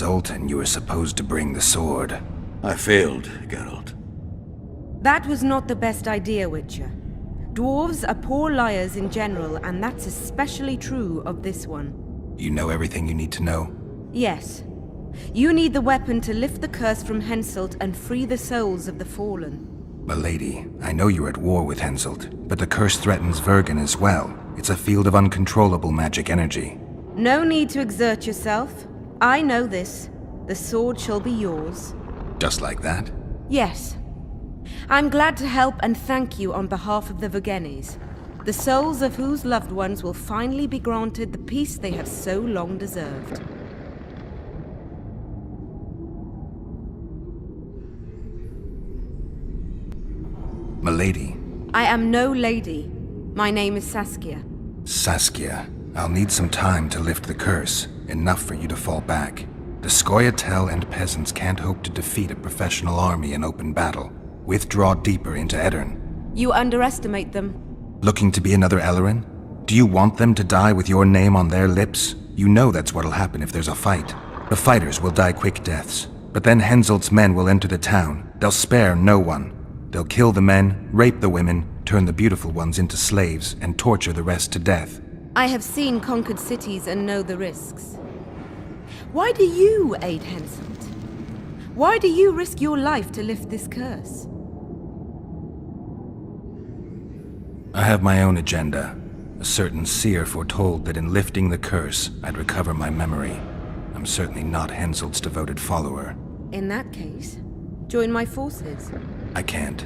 Zoltan, you were supposed to bring the sword. I failed, Geralt. That was not the best idea, Witcher. Dwarves are poor liars in general, and that's especially true of this one. You know everything you need to know? Yes. You need the weapon to lift the curse from Henselt and free the souls of the fallen. Milady, I know you're at war with Henselt, but the curse threatens Vergen as well. It's a field of uncontrollable magic energy. No need to exert yourself. I know this. The sword shall be yours. Just like that? Yes. I'm glad to help and thank you on behalf of the Vergennes, the souls of whose loved ones will finally be granted the peace they have so long deserved. Milady. I am no lady. My name is Saskia. Saskia, I'll need some time to lift the curse, enough for you to fall back. The Scoia'tael and peasants can't hope to defeat a professional army in open battle. Withdraw deeper into Edirn. You underestimate them. Looking to be another Ellerin? Do you want them to die with your name on their lips? You know that's what'll happen if there's a fight. The fighters will die quick deaths, but then Henselt's men will enter the town. They'll spare no one. They'll kill the men, rape the women, turn the beautiful ones into slaves, and torture the rest to death. I have seen conquered cities and know the risks. Why do you aid Henselt? Why do you risk your life to lift this curse? I have my own agenda. A certain seer foretold that in lifting the curse, I'd recover my memory. I'm certainly not Henselt's devoted follower. In that case, join my forces. I can't.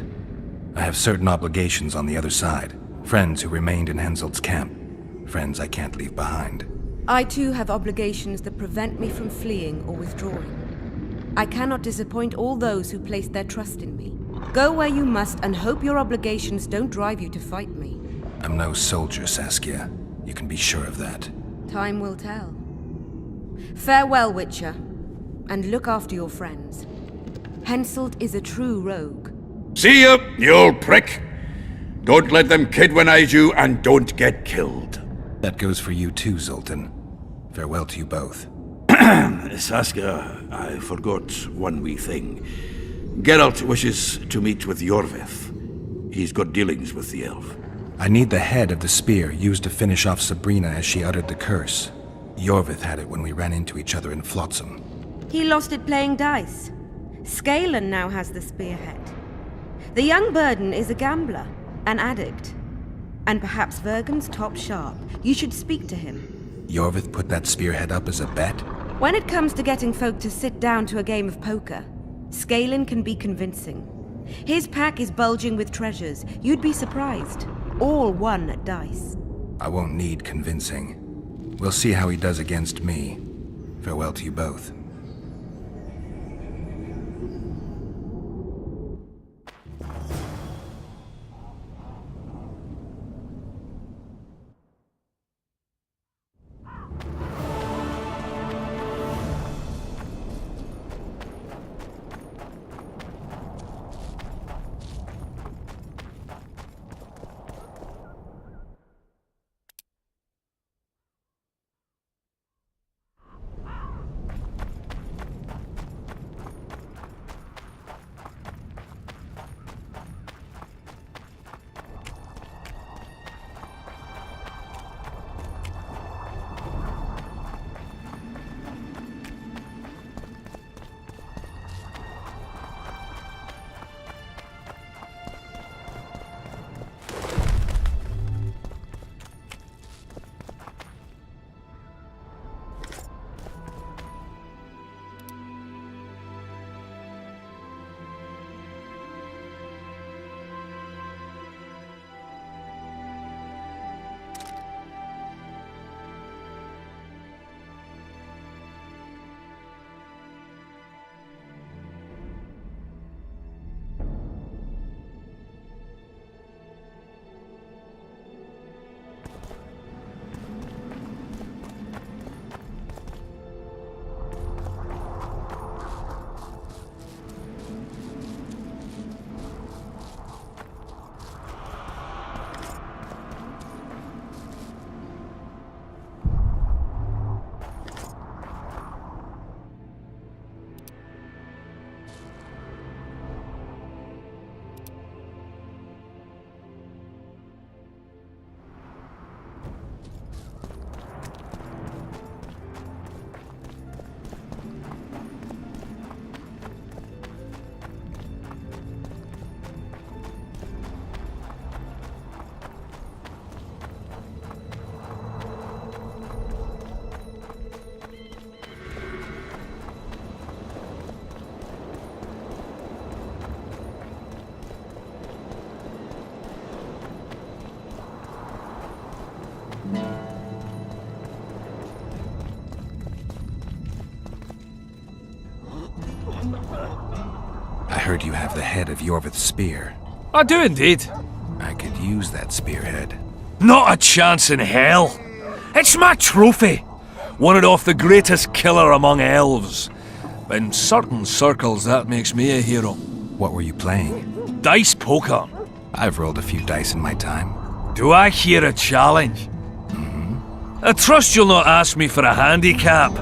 I have certain obligations on the other side. Friends who remained in Henselt's camp. Friends I can't leave behind. I too have obligations that prevent me from fleeing or withdrawing. I cannot disappoint all those who place their trust in me. Go where you must and hope your obligations don't drive you to fight me. I'm no soldier, Saskia. You can be sure of that. Time will tell. Farewell, Witcher, and look after your friends. Henselt is a true rogue. See ya, you old prick! Don't let them kidwinize you, and don't get killed. That goes for you too, Zoltan. Farewell to you both. Saskia, I forgot one wee thing. Geralt wishes to meet with Yorvith. He's got dealings with the elf. I need the head of the spear used to finish off Sabrina as she uttered the curse. Yorvith had it when we ran into each other in Flotsam. He lost it playing dice. Scanlan now has the spearhead. The young Burden is a gambler, an addict, and perhaps Vergen's top sharp. You should speak to him. Yorvith put that spearhead up as a bet? When it comes to getting folk to sit down to a game of poker, Scanlan can be convincing. His pack is bulging with treasures. You'd be surprised. All won at dice. I won't need convincing. We'll see how he does against me. Farewell to you both. I heard you have the head of Yorvith's spear. I do indeed. I could use that spearhead. Not a chance in hell. It's my trophy. Won it off the greatest killer among elves. In certain circles, that makes me a hero. What were you playing? Dice poker. I've rolled a few dice in my time. Do I hear a challenge? I trust you'll not ask me for a handicap.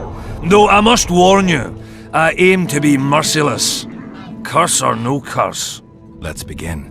Though I must warn you, I aim to be merciless. Curse or no curse. Let's begin.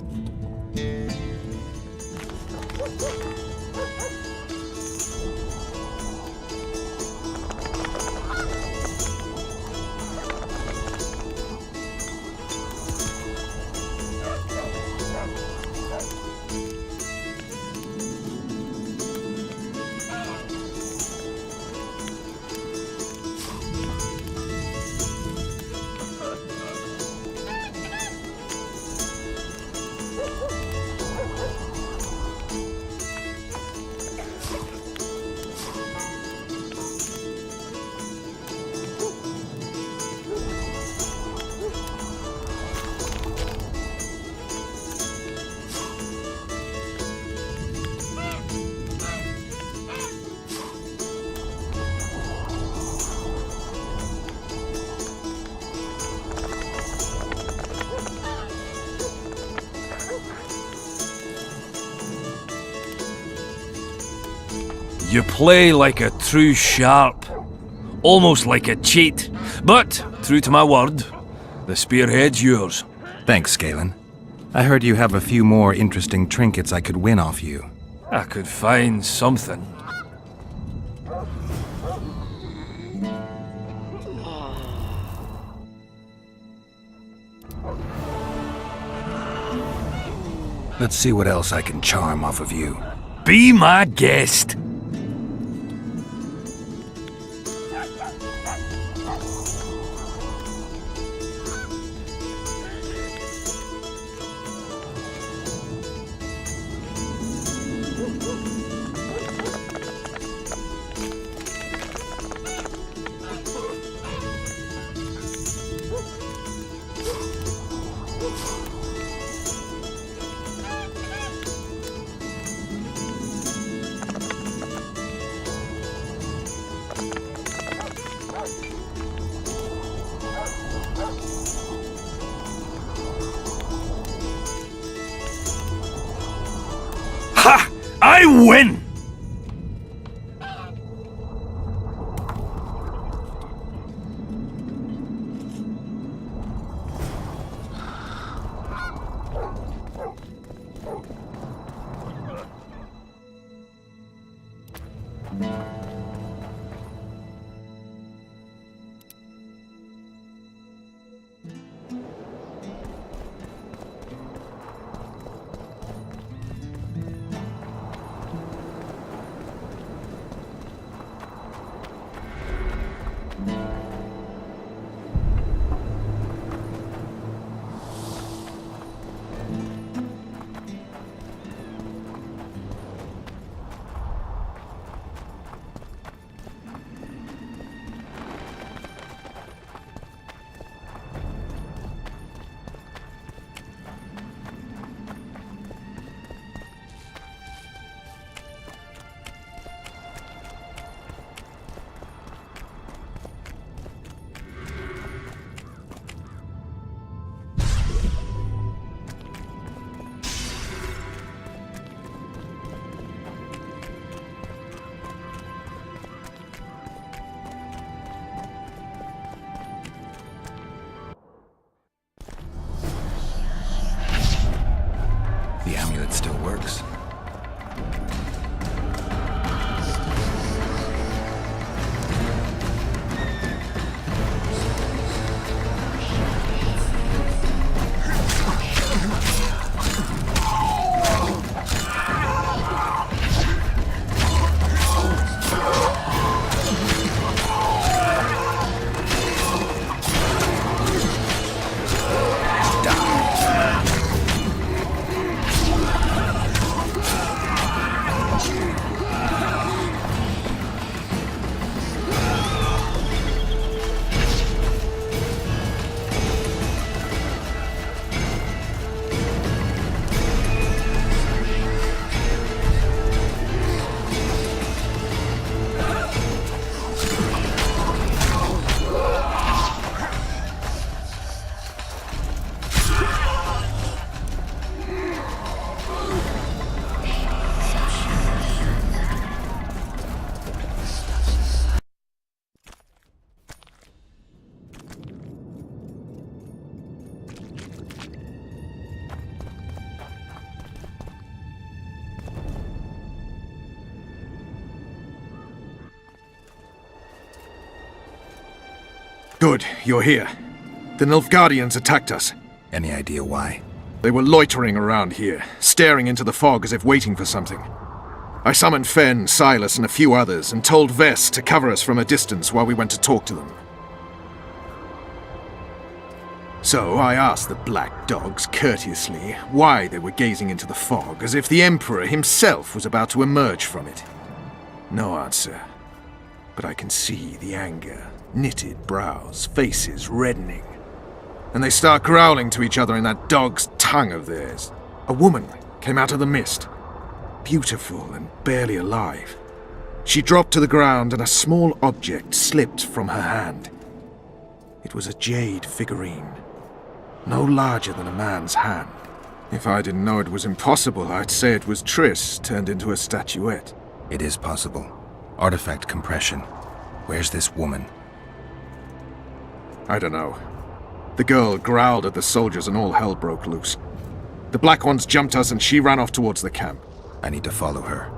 You play like a true sharp, almost like a cheat. But, true to my word, the spearhead's yours. Thanks, Galen. I heard you have a few more interesting trinkets I could win off you. I could find something. Let's see what else I can charm off of you. Be my guest. Ha! I win! The amulet still works. Good, you're here. The Nilfgaardians attacked us. Any idea why? They were loitering around here, staring into the fog as if waiting for something. I summoned Fen, Silas, and a few others, and told Vess to cover us from a distance while we went to talk to them. So I asked the black dogs courteously why they were gazing into the fog, as if the Emperor himself was about to emerge from it. No answer. But I can see the anger, knitted brows, faces reddening. And they start growling to each other in that dog's tongue of theirs. A woman came out of the mist, beautiful and barely alive. She dropped to the ground and a small object slipped from her hand. It was a jade figurine, no larger than a man's hand. If I didn't know it was impossible, I'd say it was Triss turned into a statuette. It is possible. Artifact compression. Where's this woman? I don't know. The girl growled at the soldiers and all hell broke loose. The Black Ones jumped us and she ran off towards the camp. I need to follow her.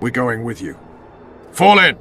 We're going with you. Fall in!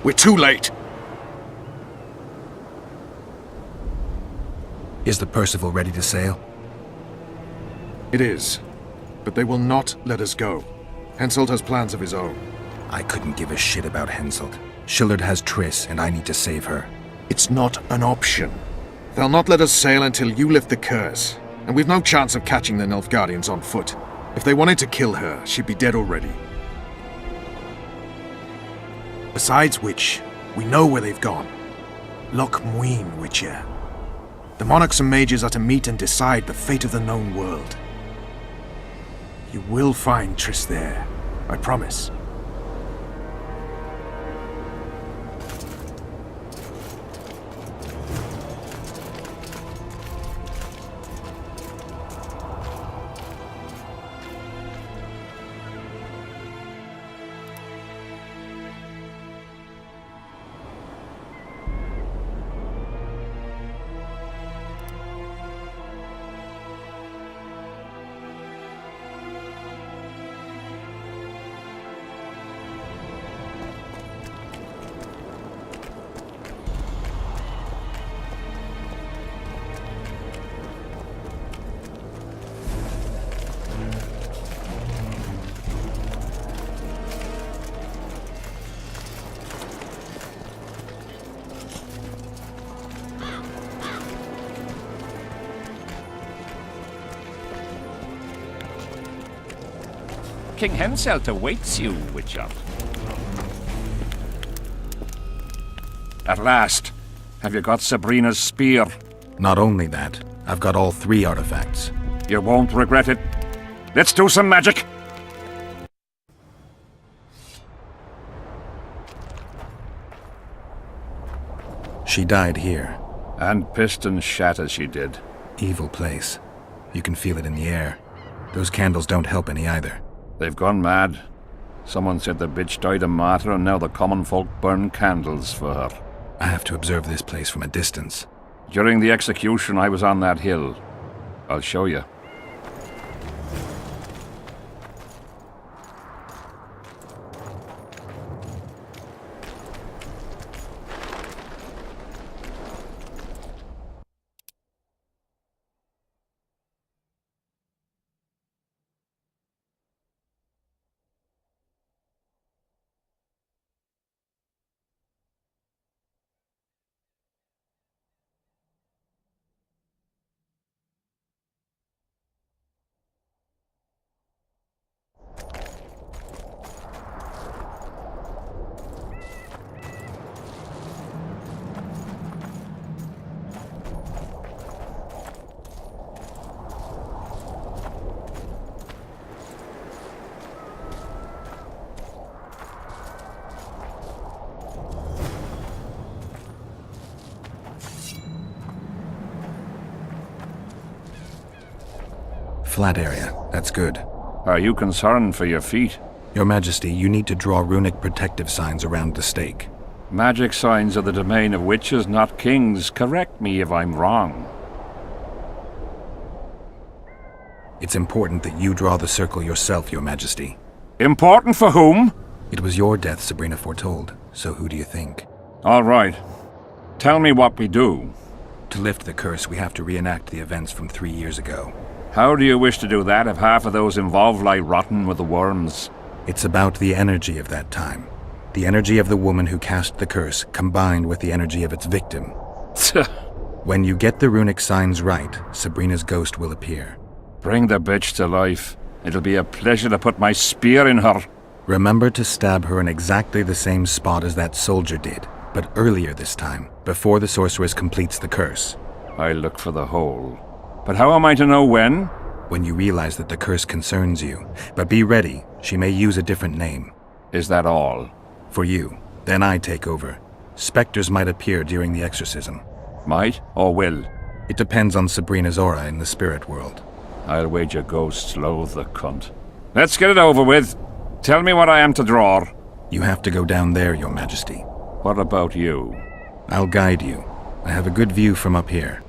We're too late. Is the Percival ready to sail? It is. But they will not let us go. Henselt has plans of his own. I couldn't give a shit about Henselt. Shillard has Triss, and I need to save her. It's not an option. They'll not let us sail until you lift the curse. And we've no chance of catching the Nilfgaardians on foot. If they wanted to kill her, she'd be dead already. Besides which, we know where they've gone. Loch Muin, Witcher. The monarchs and mages are to meet and decide the fate of the known world. You will find Triss there, I promise. King Henselt awaits you, Witcher. At last. Have you got Sabrina's spear? Not only that, I've got all 3 artifacts. You won't regret it. Let's do some magic! She died here. And pissed and shat as she did. Evil place. You can feel it in the air. Those candles don't help any either. They've gone mad. Someone said the bitch died a martyr and now the common folk burn candles for her. I have to observe this place from a distance. During the execution, I was on that hill. I'll show you. flat area. That's good. Are you concerned for your feet? Your Majesty, you need to draw runic protective signs around the stake. Magic signs are the domain of witches, not kings. Correct me if I'm wrong. It's important that you draw the circle yourself, Your Majesty. Important for whom? It was your death Sabrina foretold, so who do you think? All right. Tell me what we do. To lift the curse, we have to reenact the events from 3 years ago. How do you wish to do that if half of those involved lie rotten with the worms? It's about the energy of that time. The energy of the woman who cast the curse, combined with the energy of its victim. When you get the runic signs right, Sabrina's ghost will appear. Bring the bitch to life. It'll be a pleasure to put my spear in her. Remember to stab her in exactly the same spot as that soldier did, but earlier this time, before the sorceress completes the curse. I'll look for the hole. But how am I to know when? When you realize that the curse concerns you. But be ready, she may use a different name. Is that all? For you. Then I take over. Spectres might appear during the exorcism. Might or will? It depends on Sabrina's aura in the spirit world. I'll wager ghosts loathe the cunt. Let's get it over with. Tell me what I am to draw. You have to go down there, Your Majesty. What about you? I'll guide you. I have a good view from up here.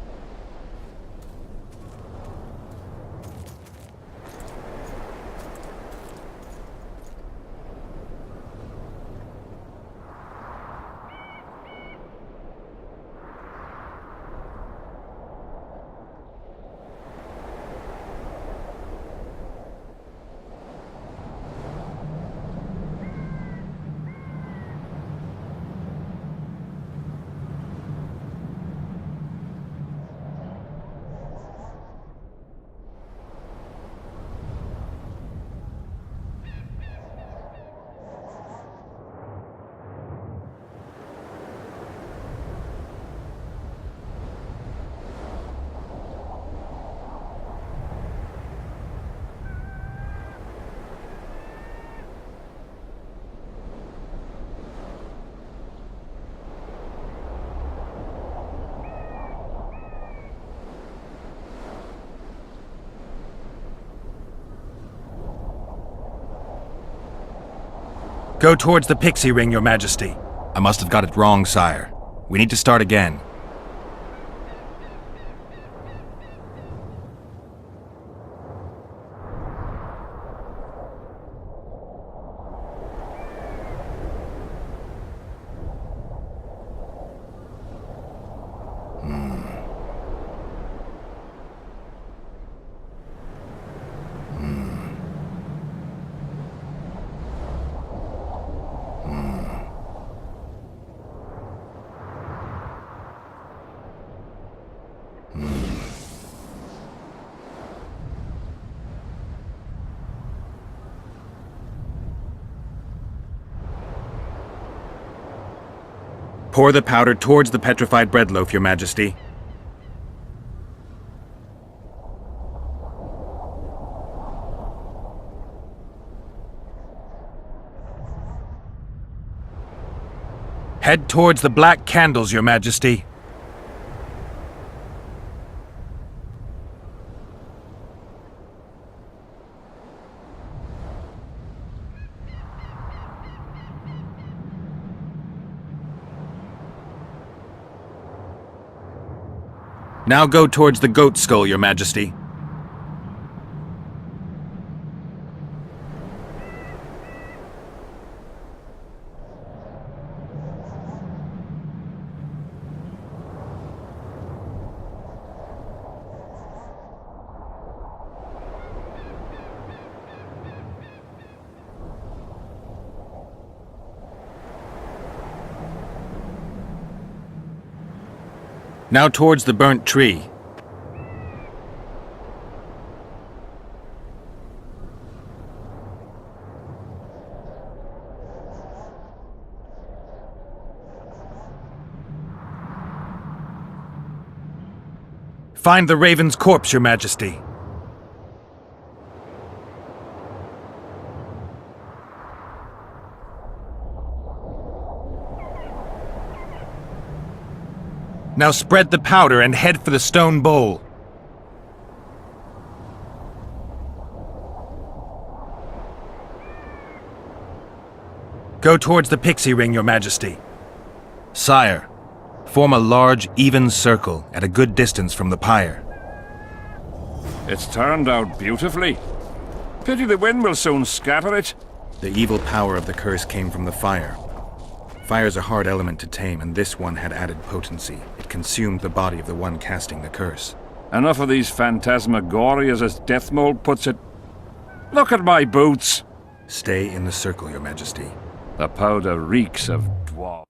Go towards the pixie ring, Your Majesty. I must have got it wrong, sire. We need to start again. Pour the powder towards the petrified bread loaf, Your Majesty. Head towards the black candles, Your Majesty. Now go towards the goat skull, Your Majesty. Now towards the burnt tree. Find the raven's corpse, Your Majesty. Now spread the powder and head for the stone bowl. Go towards the pixie ring, Your Majesty. Sire, form a large, even circle at a good distance from the pyre. It's turned out beautifully. Pity the wind will soon scatter it. The evil power of the curse came from the fire. Fire's a hard element to tame, and this one had added potency. It consumed the body of the one casting the curse. Enough of these phantasmagorias, as Deathmold puts it. Look at my boots. Stay in the circle, Your Majesty. The powder reeks of dwarf.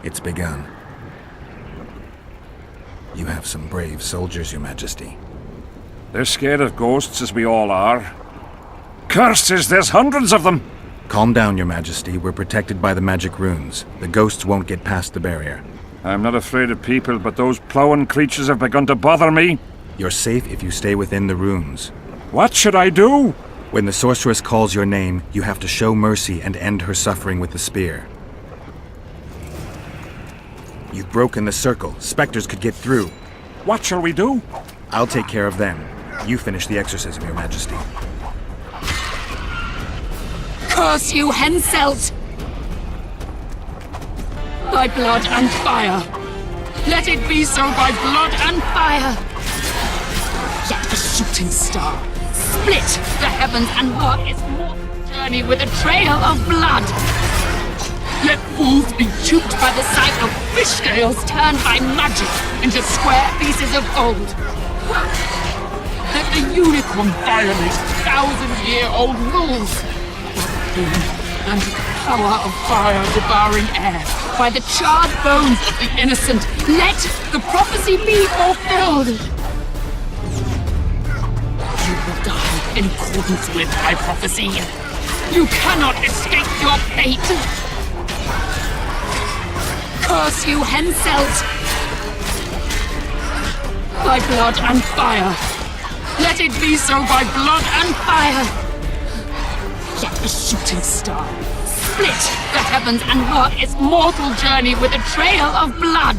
It's begun. You have some brave soldiers, Your Majesty. They're scared of ghosts, as we all are. Curses, there's hundreds of them! Calm down, Your Majesty. We're protected by the magic runes. The ghosts won't get past the barrier. I'm not afraid of people, but those plowing creatures have begun to bother me. You're safe if you stay within the runes. What should I do? When the sorceress calls your name, you have to show mercy and end her suffering with the spear. You've broken the circle. Spectres could get through. What shall we do? I'll take care of them. You finish the exorcism, Your Majesty. Curse you, Henselt! By blood and fire! Let it be so by blood and fire! Let the shooting star split the heavens and mark its mortal journey with a trail of blood! Let fools be duped by the sight of fish scales turned by magic into square pieces of gold! Let the unicorn violate 1,000-year-old rules! And the power of fire devouring air, by the charred bones of the innocent, let the prophecy be fulfilled! You will die in accordance with my prophecy. You cannot escape your fate! Curse you, Henselt! By blood and fire! Let it be so by blood and fire! Let the shooting star split the heavens and mark its mortal journey with a trail of blood!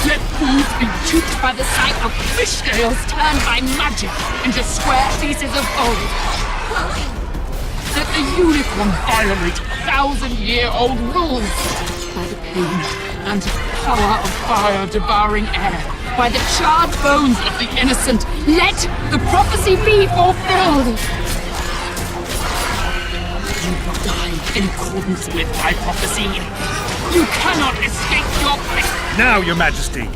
Let fools be duped by the sight of fish scales turned by magic into square pieces of gold! Let the unicorn violate 1,000-year-old rules! By the pain and power of fire devouring air, by the charred bones of the innocent, let the prophecy be fulfilled! You will die in accordance with my prophecy. You cannot escape your fate! Now, Your Majesty!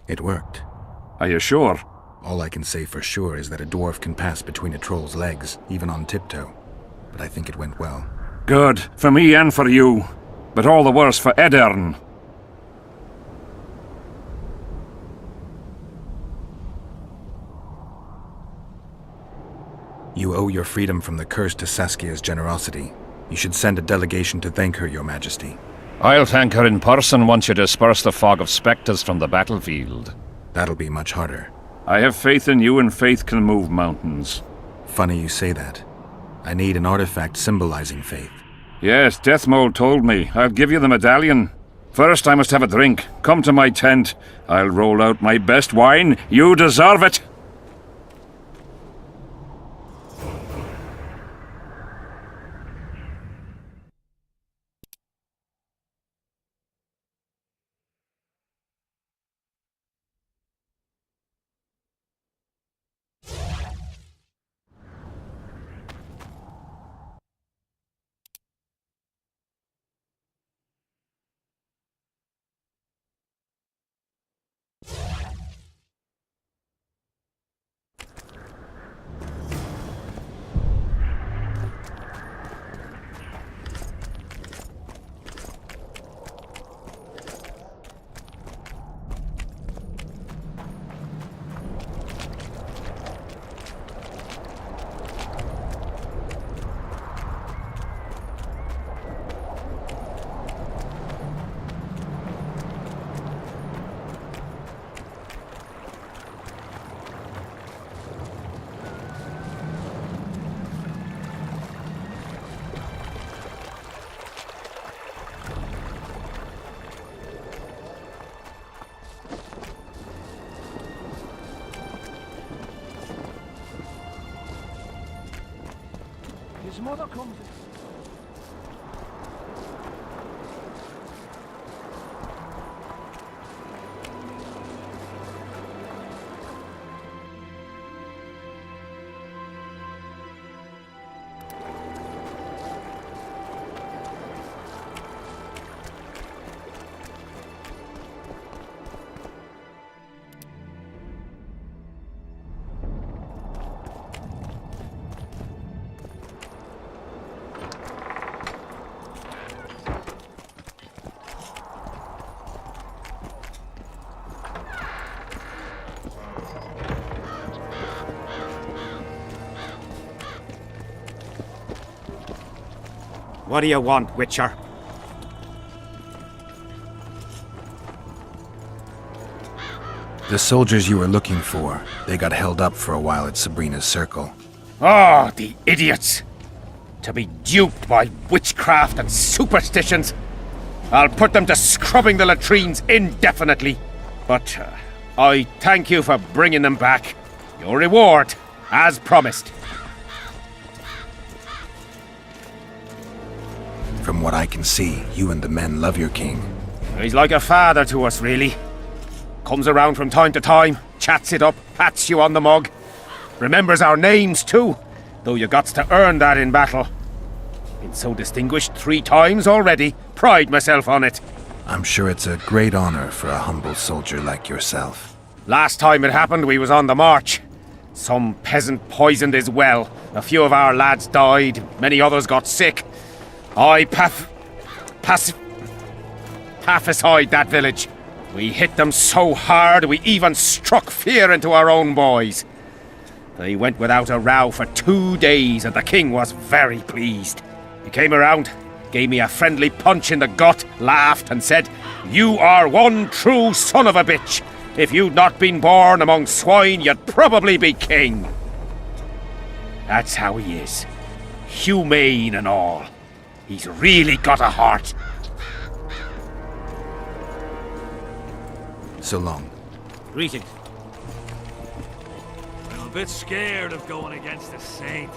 It worked. Are you sure? All I can say for sure is that a dwarf can pass between a troll's legs, even on tiptoe. But I think it went well. Good. For me and for you. But all the worse for Edern. You owe your freedom from the curse to Saskia's generosity. You should send a delegation to thank her, Your Majesty. I'll thank her in person once you disperse the fog of spectres from the battlefield. That'll be much harder. I have faith in you, and faith can move mountains. Funny you say that. I need an artifact symbolizing faith. Yes, Deathmold told me. I'll give you the medallion. First, I must have a drink. Come to my tent. I'll roll out my best wine. You deserve it. His mother comes. What do you want, Witcher? The soldiers you were looking for, they got held up for a while at Sabrina's circle. Oh, the idiots! To be duped by witchcraft and superstitions. I'll put them to scrubbing the latrines indefinitely. But I thank you for bringing them back. Your reward, as promised. From what I can see, you and the men love your king. He's like a father to us, really. Comes around from time to time, chats it up, pats you on the mug. Remembers our names, too, though you gots to earn that in battle. Been so distinguished 3 times already. Pride myself on it. I'm sure it's a great honor for a humble soldier like yourself. Last time it happened, we was on the march. Some peasant poisoned his well. A few of our lads died, many others got sick. I pacified that village. We hit them so hard, we even struck fear into our own boys. They went without a row for 2 days, and the king was very pleased. He came around, gave me a friendly punch in the gut, laughed, and said, "You are one true son of a bitch. If you'd not been born among swine, you'd probably be king." That's how he is. Humane and all. He's really got a heart. So long. Greetings. I'm a bit scared of going against the saint.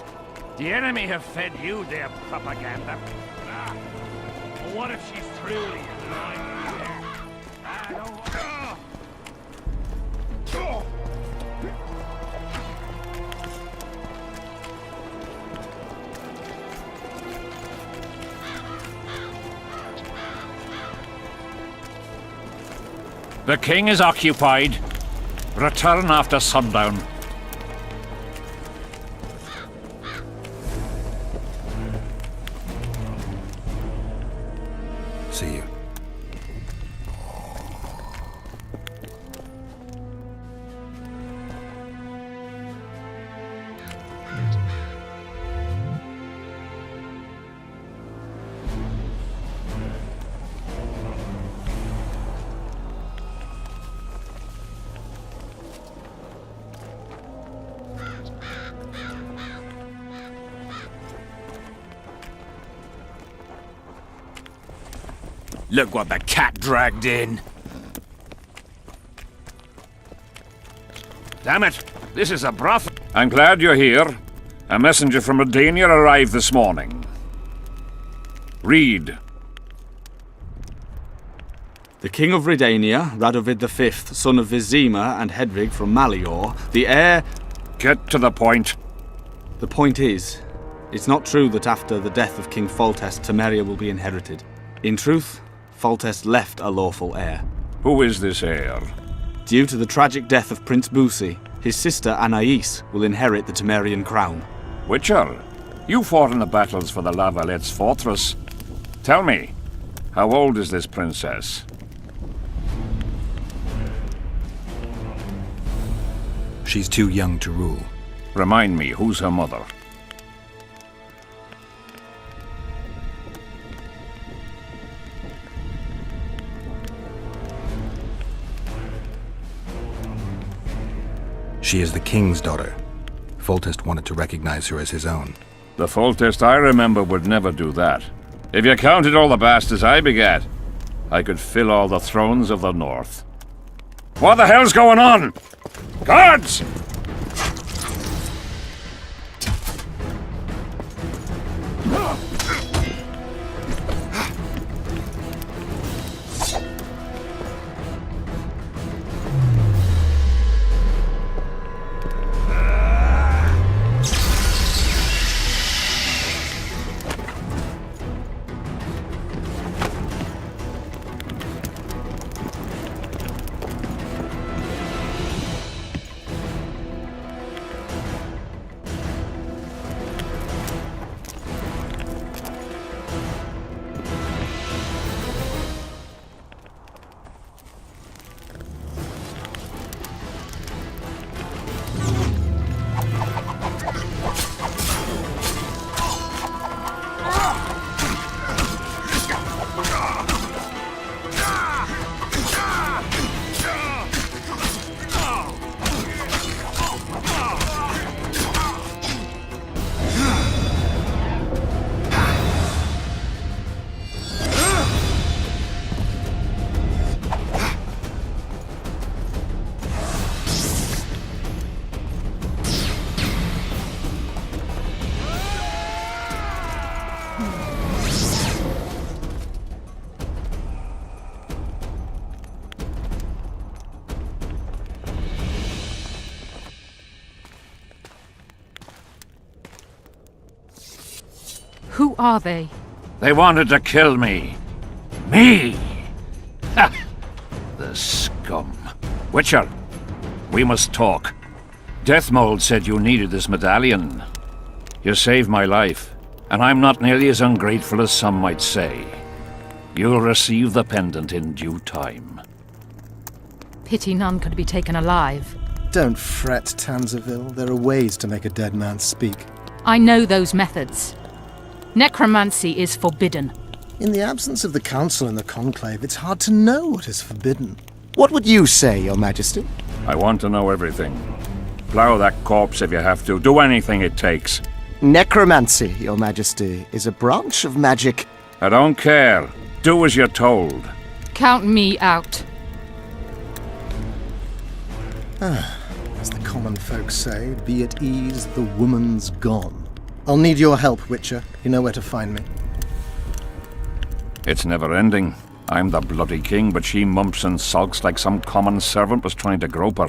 The enemy have fed you their propaganda. But what if she's truly lying? The king is occupied. Return after sundown. See you. Look what the cat dragged in. Damn it! This is a brothel. I'm glad you're here. A messenger from Redania arrived this morning. Read. The King of Redania, Radovid V, son of Vizima and Hedvig from Malior, the heir... Get to the point. The point is, it's not true that after the death of King Foltest, Temeria will be inherited. In truth, Foltest left a lawful heir. Who is this heir? Due to the tragic death of Prince Busi, his sister Anais will inherit the Temerian crown. Witcher, you fought in the battles for the Lavalettes fortress. Tell me, how old is this princess? She's too young to rule. Remind me, who's her mother? She is the king's daughter. Foltest wanted to recognize her as his own. The Foltest I remember would never do that. If you counted all the bastards I begat, I could fill all the thrones of the north. What the hell's going on? Guards! Who are they? They wanted to kill me. Me! Ha! The scum. Witcher, we must talk. Deathmold said you needed this medallion. You saved my life, and I'm not nearly as ungrateful as some might say. You'll receive the pendant in due time. Pity none could be taken alive. Don't fret, Tanzaville. There are ways to make a dead man speak. I know those methods. Necromancy is forbidden. In the absence of the Council and the Conclave, it's hard to know what is forbidden. What would you say, Your Majesty? I want to know everything. Plow that corpse if you have to. Do anything it takes. Necromancy, Your Majesty, is a branch of magic. I don't care. Do as you're told. Count me out. As the common folk say, be at ease, the woman's gone. I'll need your help, Witcher. You know where to find me. It's never ending. I'm the bloody king, but she mumps and sulks like some common servant was trying to grope her.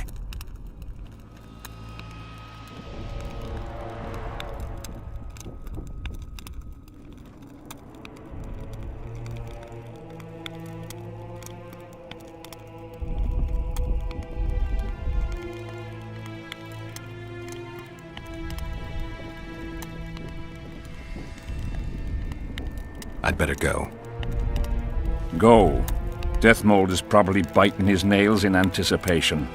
I'd better go. Go. Deathmold is probably biting his nails in anticipation.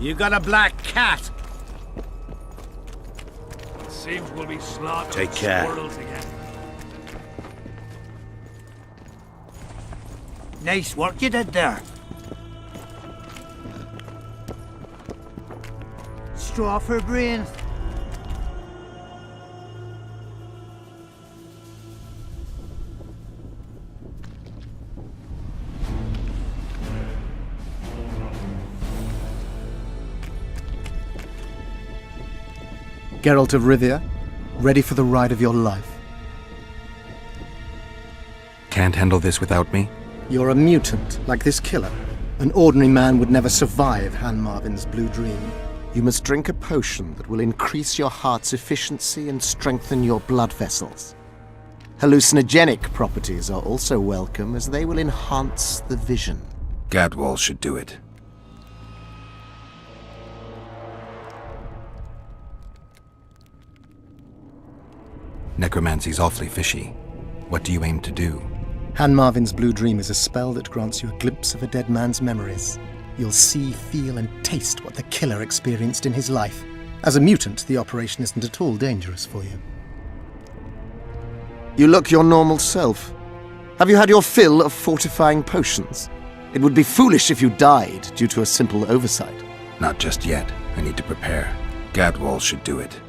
You got a black cat. Seems we'll be slaughtering Take care. squirrels again. Nice work you did there. Straw for brain. Geralt of Rivia, ready for the ride of your life. Can't handle this without me? You're a mutant, like this killer. An ordinary man would never survive Han Marvin's blue dream. You must drink a potion that will increase your heart's efficiency and strengthen your blood vessels. Hallucinogenic properties are also welcome, as they will enhance the vision. Gadwall should do it. Necromancy's awfully fishy. What do you aim to do? Han Marvin's blue dream is a spell that grants you a glimpse of a dead man's memories. You'll see, feel, and taste what the killer experienced in his life. As a mutant, the operation isn't at all dangerous for you. You look your normal self. Have you had your fill of fortifying potions? It would be foolish if you died due to a simple oversight. Not just yet. I need to prepare. Gadwall should do it.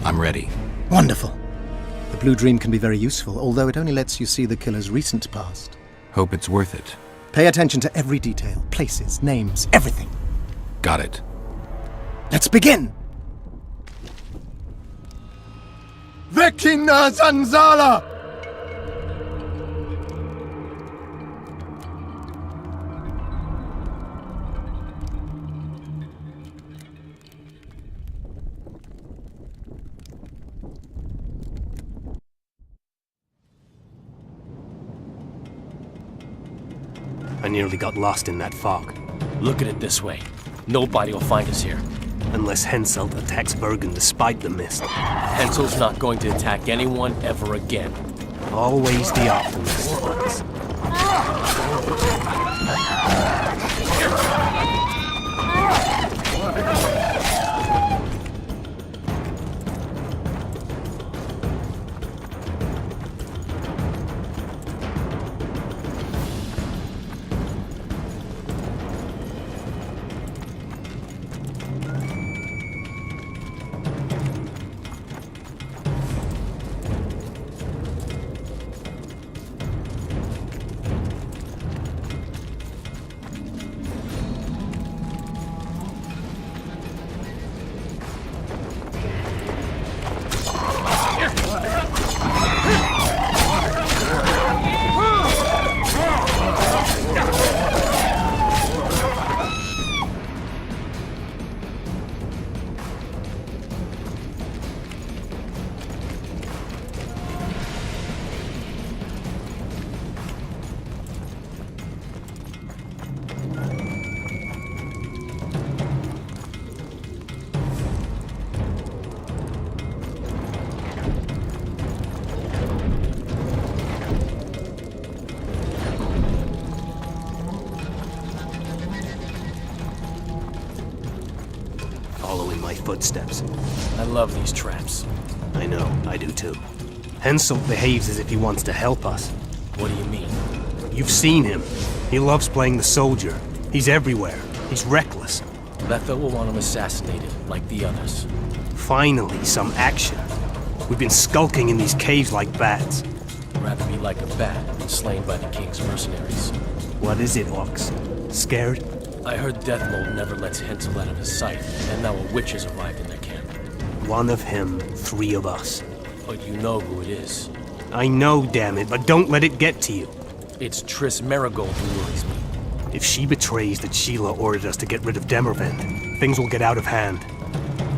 I'm ready. Wonderful. The blue dream can be very useful, although it only lets you see the killer's recent past. Hope it's worth it. Pay attention to every detail, places, names, everything. Got it. Let's begin! Vecina Zanzala! I nearly got lost in that fog. Look at it this way. Nobody will find us here. Unless Henselt attacks Bergen despite the mist. Hensel's not going to attack anyone ever again. Always the optimist. follow in my footsteps. I love these traps. I know, I do too. Henselt behaves as if he wants to help us. What do you mean? You've seen him. He loves playing the soldier. He's everywhere. He's reckless. Letha will want him assassinated, like the others. Finally, some action. We've been skulking in these caves like bats. Rather be like a bat than slain by the king's mercenaries. What is it, Ox? Scared? I heard Deathmold never lets Hensel out of his sight, and now a witch has arrived in their camp. One of him, 3 of us. But you know who it is. I know, damn it, but don't let it get to you. It's Triss Marigold who worries me. If she betrays that Sheila ordered us to get rid of Demervent, things will get out of hand.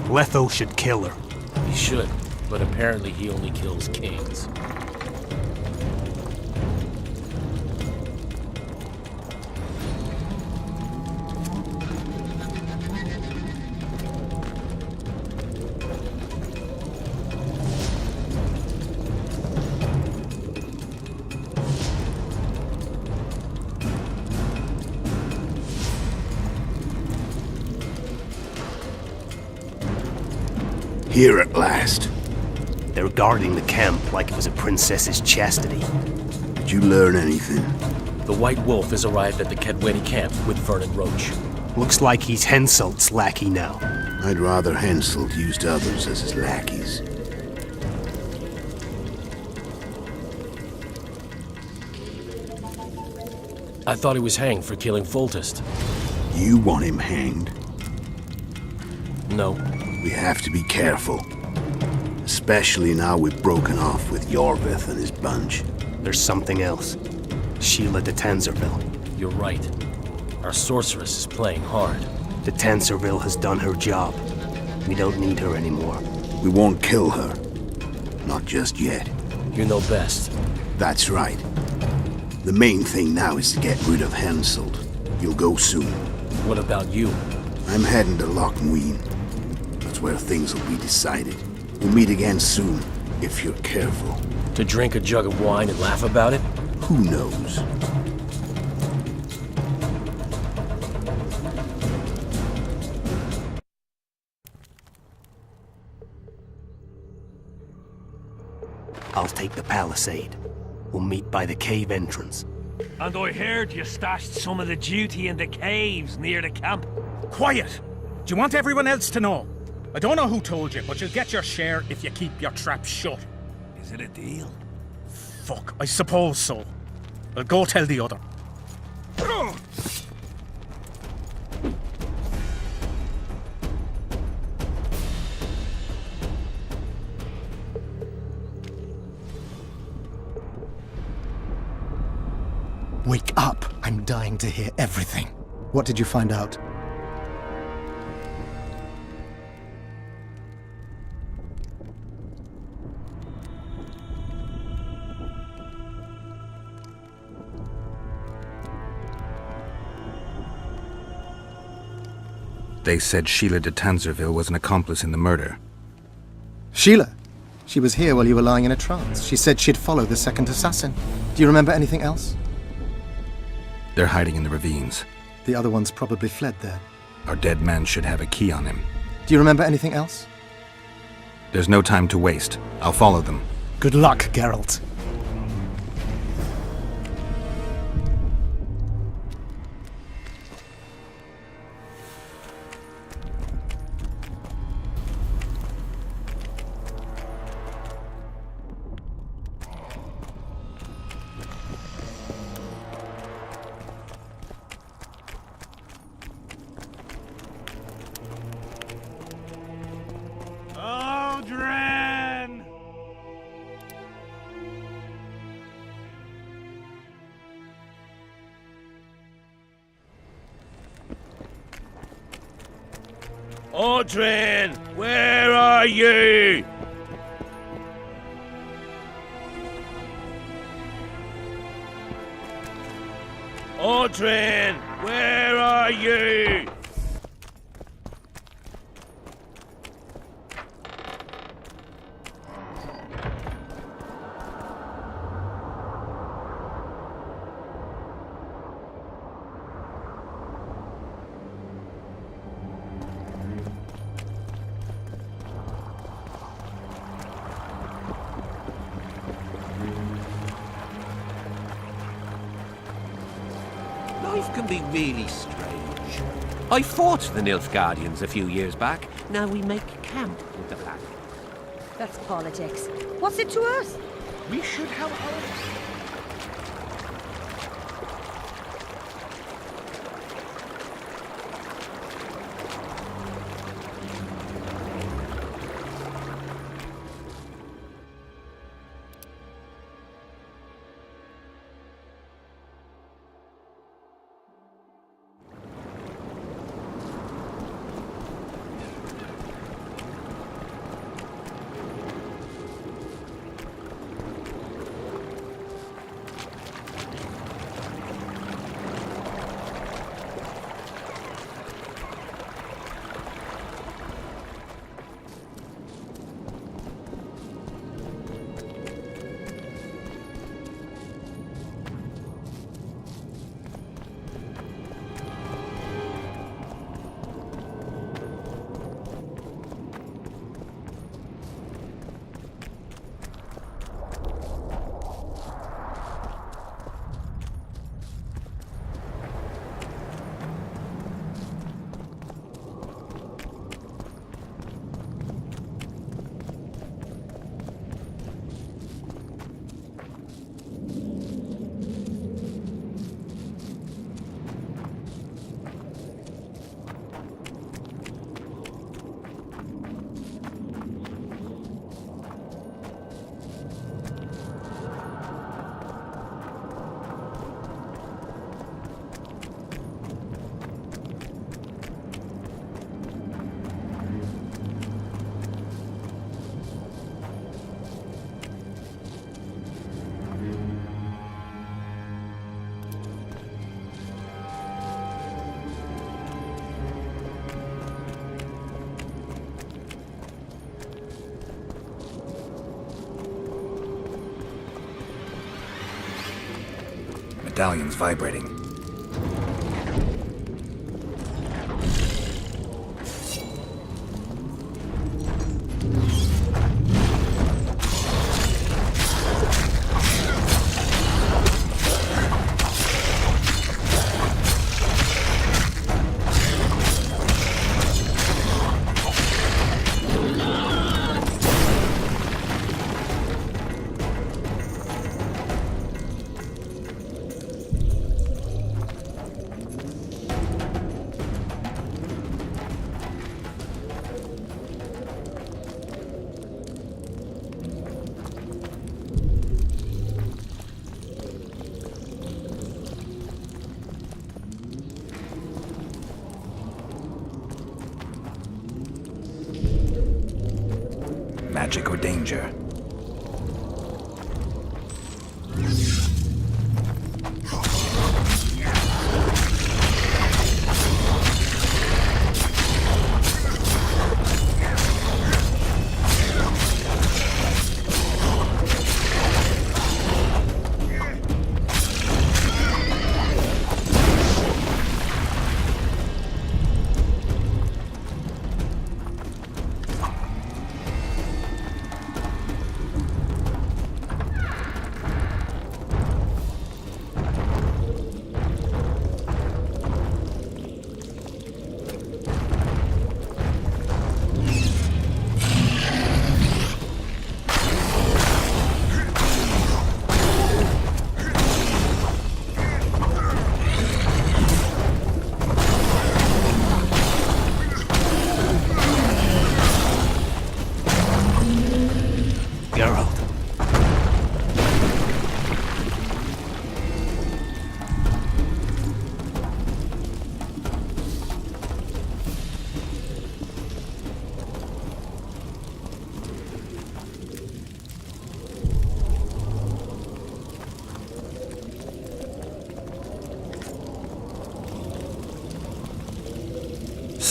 Letho should kill her. He should, but apparently he only kills kings. Here at last. They're guarding the camp like it was a princess's chastity. Did you learn anything? The White Wolf has arrived at the Kedweni camp with Vernon Roach. Looks like he's Henselt's lackey now. I'd rather Henselt used others as his lackeys. I thought he was hanged for killing Foltest. You want him hanged? No. We have to be careful. Especially now we've broken off with Yorvith and his bunch. There's something else. Sheila de Tanzerville. You're right. Our sorceress is playing hard. De Tanzerville has done her job. We don't need her anymore. We won't kill her. Not just yet. You know best. That's right. The main thing now is to get rid of Henselt. You'll go soon. What about you? I'm heading to Loch Muin. That's where things will be decided. We'll meet again soon, if you're careful. To drink a jug of wine and laugh about it? Who knows? I'll take the palisade. We'll meet by the cave entrance. And I heard you stashed some of the duty in the caves near the camp. Quiet! Do you want everyone else to know? I don't know who told you, but you'll get your share if you keep your trap shut. Is it a deal? Fuck, I suppose so. I'll go tell the other. Wake up! I'm dying to hear everything. What did you find out? They said Sheila de Tanzerville was an accomplice in the murder. Sheila! She was here while you were lying in a trance. She said she'd follow the second assassin. Do you remember anything else? They're hiding in the ravines. The other ones probably fled there. Our dead man should have a key on him. Do you remember anything else? There's no time to waste. I'll follow them. Good luck, Geralt. Audrin, where are you? Audrin, where are you? can be really strange. I fought the Nilfgaardians a few years back. Now we make camp with the pack. That's politics. What's it to us? We should have our... Medallion's vibrating. Magic or danger?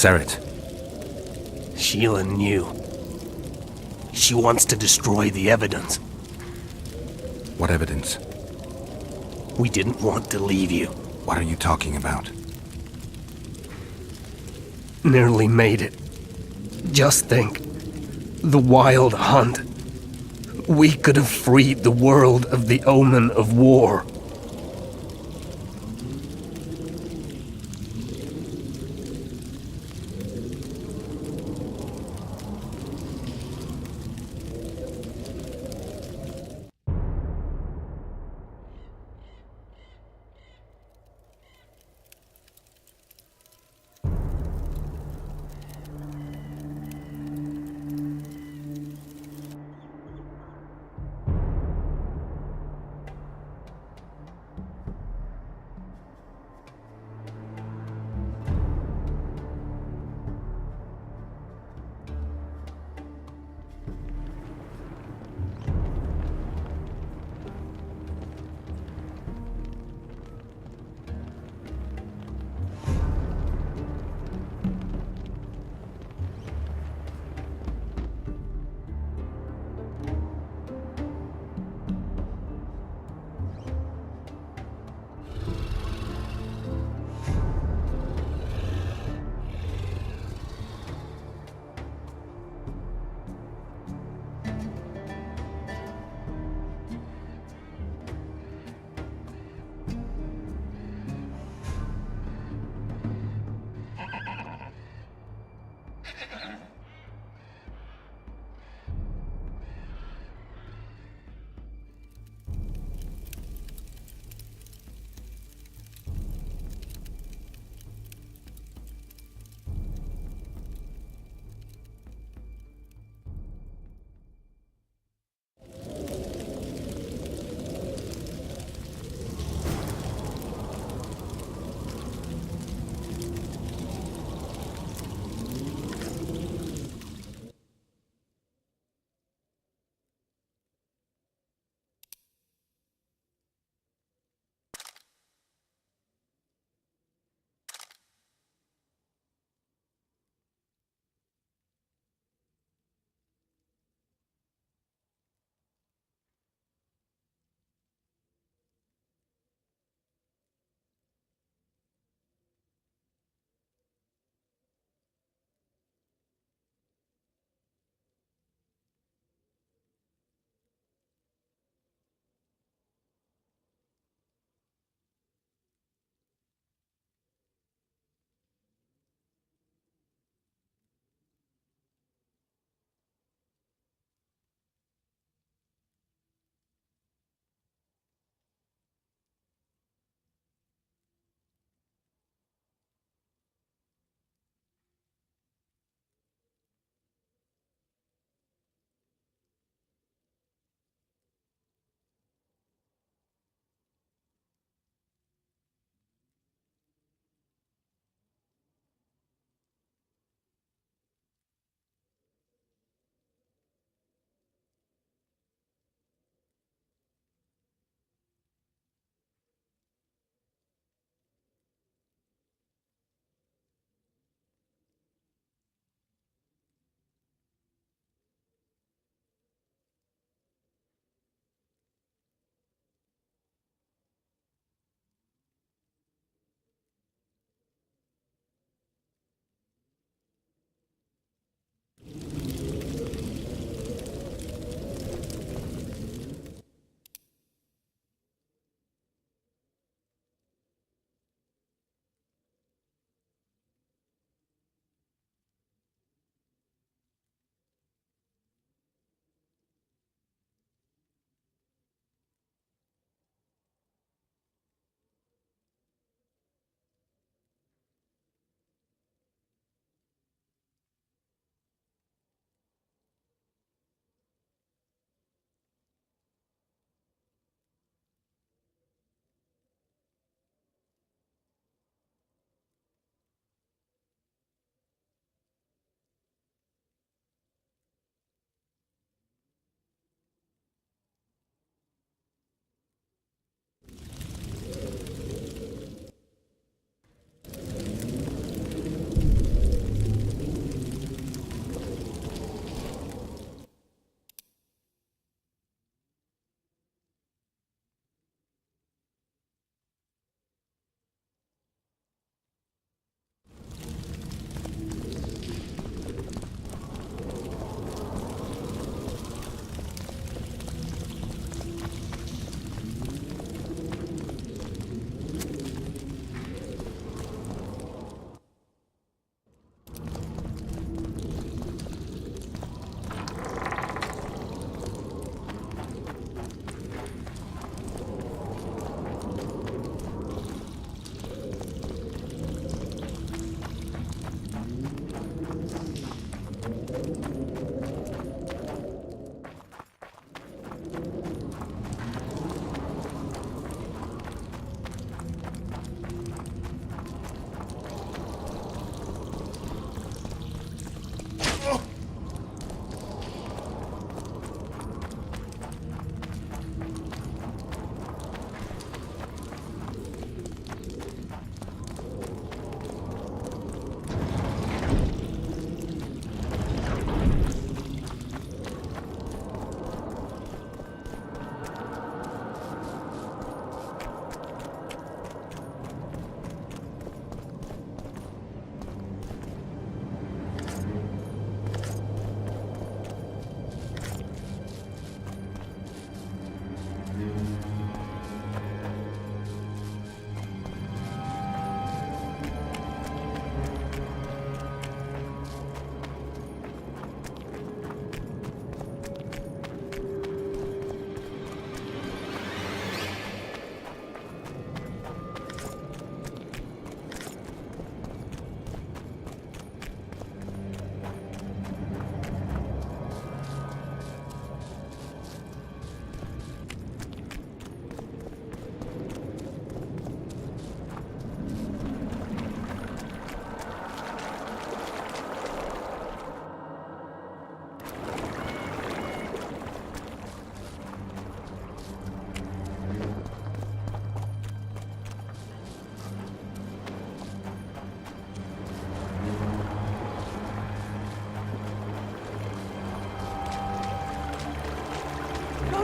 Seret. Sheila knew. She wants to destroy the evidence. What evidence? We didn't want to leave you. What are you talking about? Nearly made it. Just think. The Wild Hunt. We could have freed the world of the omen of war.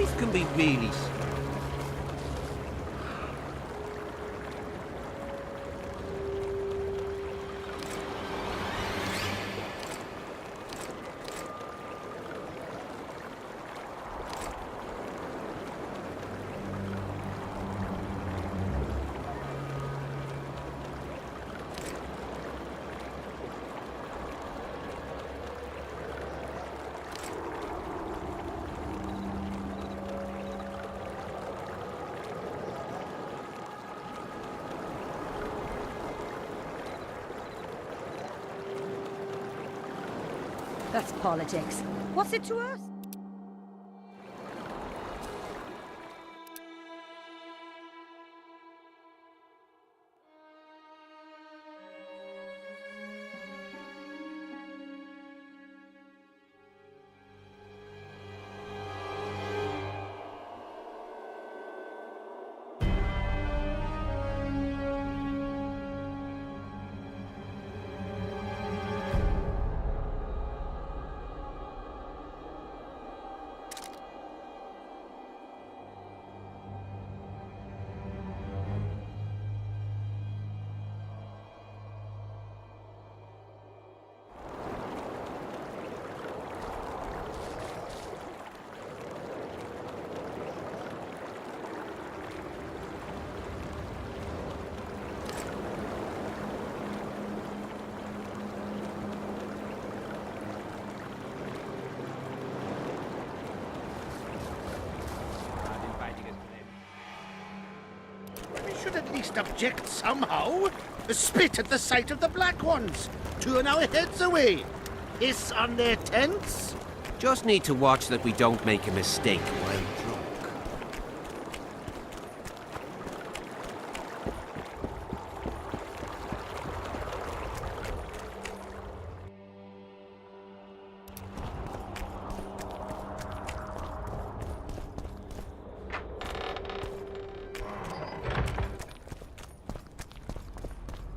Life can be really... That's politics. What's it to us? We should at least object somehow. Spit at the sight of the Black Ones. Turn our heads away. Hiss on their tents. Just need to watch that we don't make a mistake while drunk.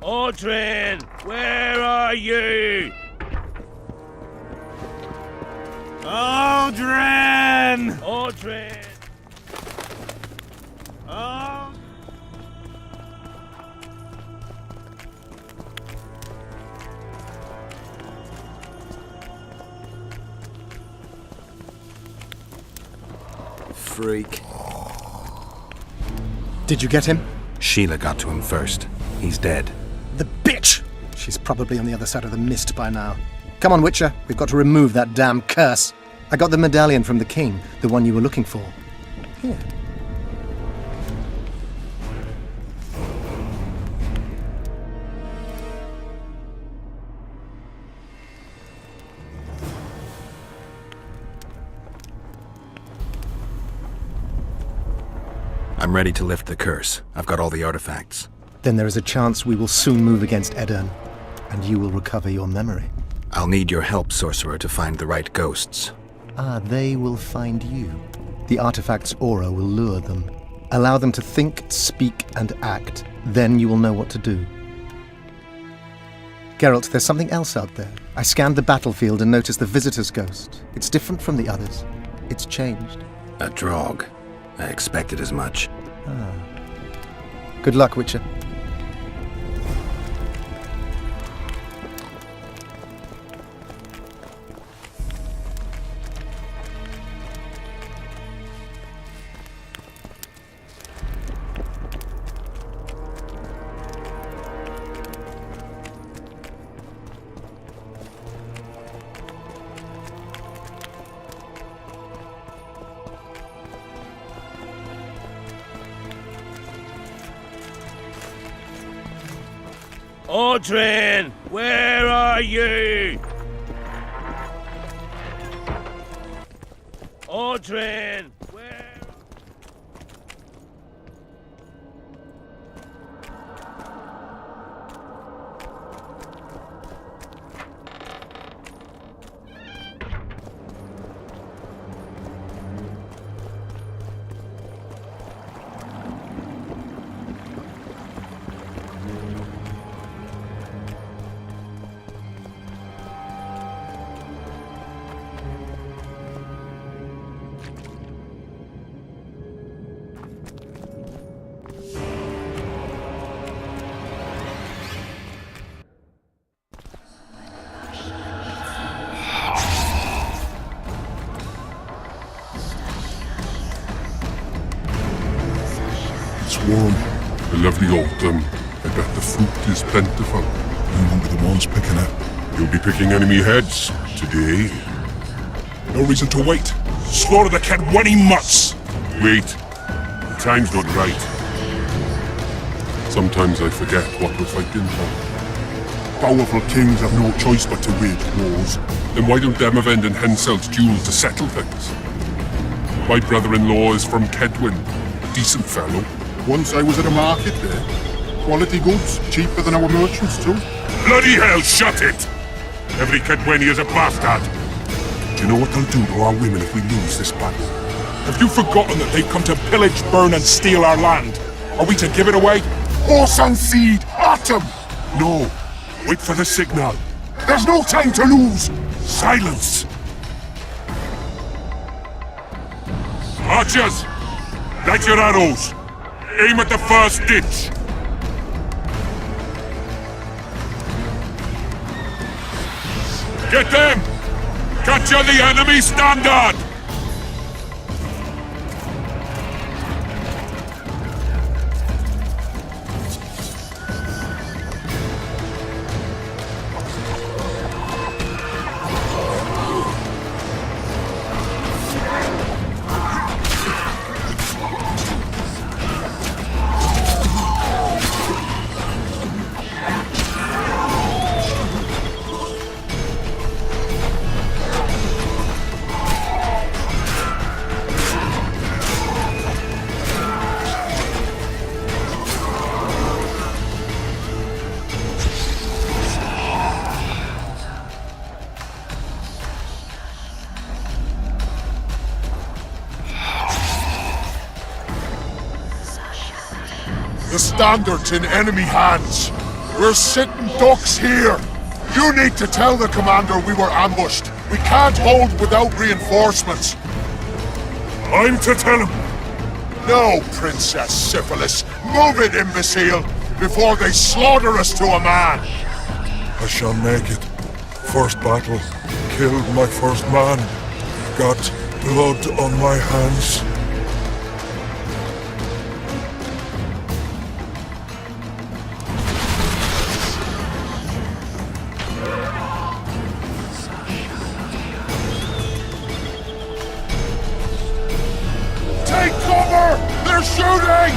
Audrin, where are you? Audrin! Audrin! Oh. Freak. Did you get him? Sheila got to him first. He's dead. The bitch! She's probably on the other side of the mist by now. Come on, Witcher. We've got to remove that damn curse. I got the medallion from the king, the one you were looking for. Here. I'm ready to lift the curse. I've got all the artifacts. Then there is a chance we will soon move against Edirn, and you will recover your memory. I'll need your help, sorcerer, to find the right ghosts. Ah, they will find you. The artifact's aura will lure them. Allow them to think, speak, and act. Then you will know what to do. Geralt, there's something else out there. I scanned the battlefield and noticed the visitor's ghost. It's different from the others. It's changed. A Draug. I expected as much. Ah. Good luck, Witcher. Audrin, where are you? Audrin, where? warm. A lovely autumn. I bet the fruit is plentiful. You won't be the ones picking it. You'll be picking enemy heads today. No reason to wait. Slaughter the cat when he mutts. Wait. The time's not right. Sometimes I forget what we're fighting for. Powerful kings have no choice but to wage wars. Then why don't Demavend and Henselt's duel to settle things? My brother-in-law is from Kedwin. A decent fellow. Once I was at a market there. Quality goods, cheaper than our merchants too. Bloody hell, shut it! Every Kedweni is a bastard. Do you know what they'll do to our women if we lose this battle? Have you forgotten that they've come to pillage, burn and steal our land? Are we to give it away? Horse and seed, atom! No, wait for the signal. There's no time to lose! Silence! Archers! Light your arrows! Aim at the first ditch! Get them! Capture the enemy standard! The standard's in enemy hands. We're sitting ducks here. You need to tell the commander we were ambushed. We can't hold without reinforcements. I'm to tell him. No, Princess Syphilis. Move it, imbecile, before they slaughter us to a man. I shall make it. First battle. Killed my first man. Got blood on my hands. Take cover! They're shooting!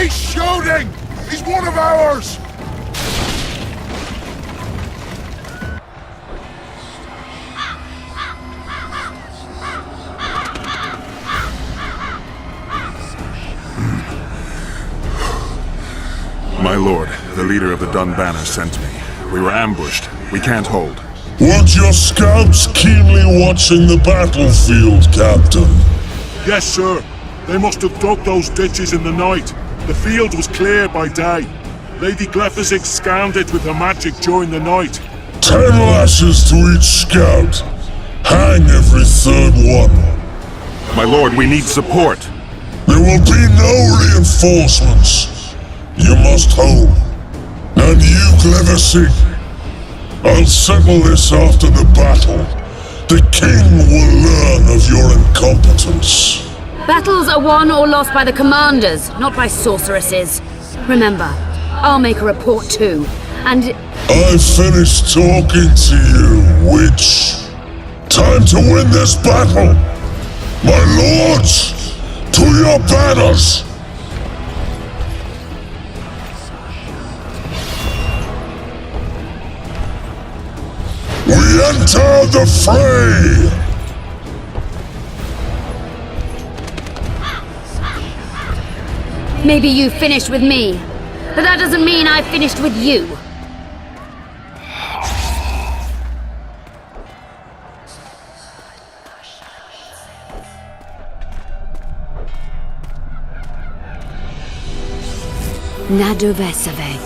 He's shooting! He's one of ours! My lord, the leader of the Dun Banner sent me. We were ambushed. We can't hold. Weren't your scouts keenly watching the battlefield, Captain? Yes, sir. They must have dug those ditches in the night. The field was clear by day. Lady Glephisic scanned it with her magic during the night. 10 lashes to each scout. Hang every third one. My lord, we need support. There will be no reinforcements. You must hold. And you, Glephisic, I'll settle this after the battle. The king will learn of your incompetence. Battles are won or lost by the commanders, not by sorceresses. Remember, I'll make a report too, and... I've finished talking to you, witch. Time to win this battle. My lords, to your banners. We enter the fray! Maybe you finished with me, but that doesn't mean I finished with you. Nadovesaveg.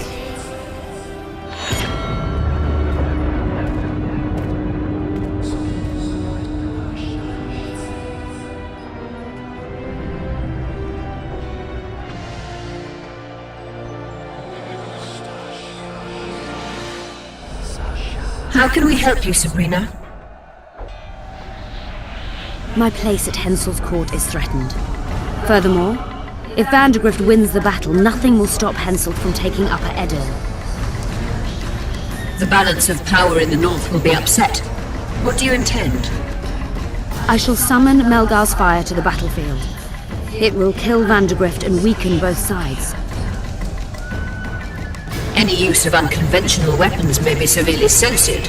How can we help you, Sabrina? My place at Hensel's court is threatened. Furthermore, if Vandergrift wins the battle, nothing will stop Hensel from taking Upper Edirn. The balance of power in the north will be upset. What do you intend? I shall summon Melgar's fire to the battlefield. It will kill Vandergrift and weaken both sides. Any use of unconventional weapons may be severely censored.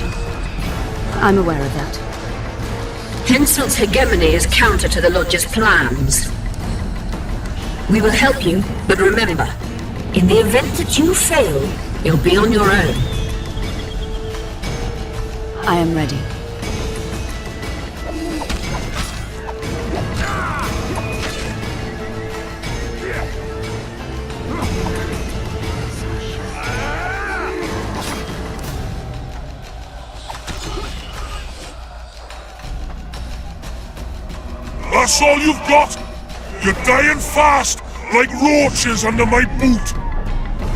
I'm aware of that. Hensel's hegemony is counter to the Lodge's plans. We will help you, but remember, in the event that you fail, you'll be on your own. I am ready. That's all you've got? You're dying fast, like roaches under my boot.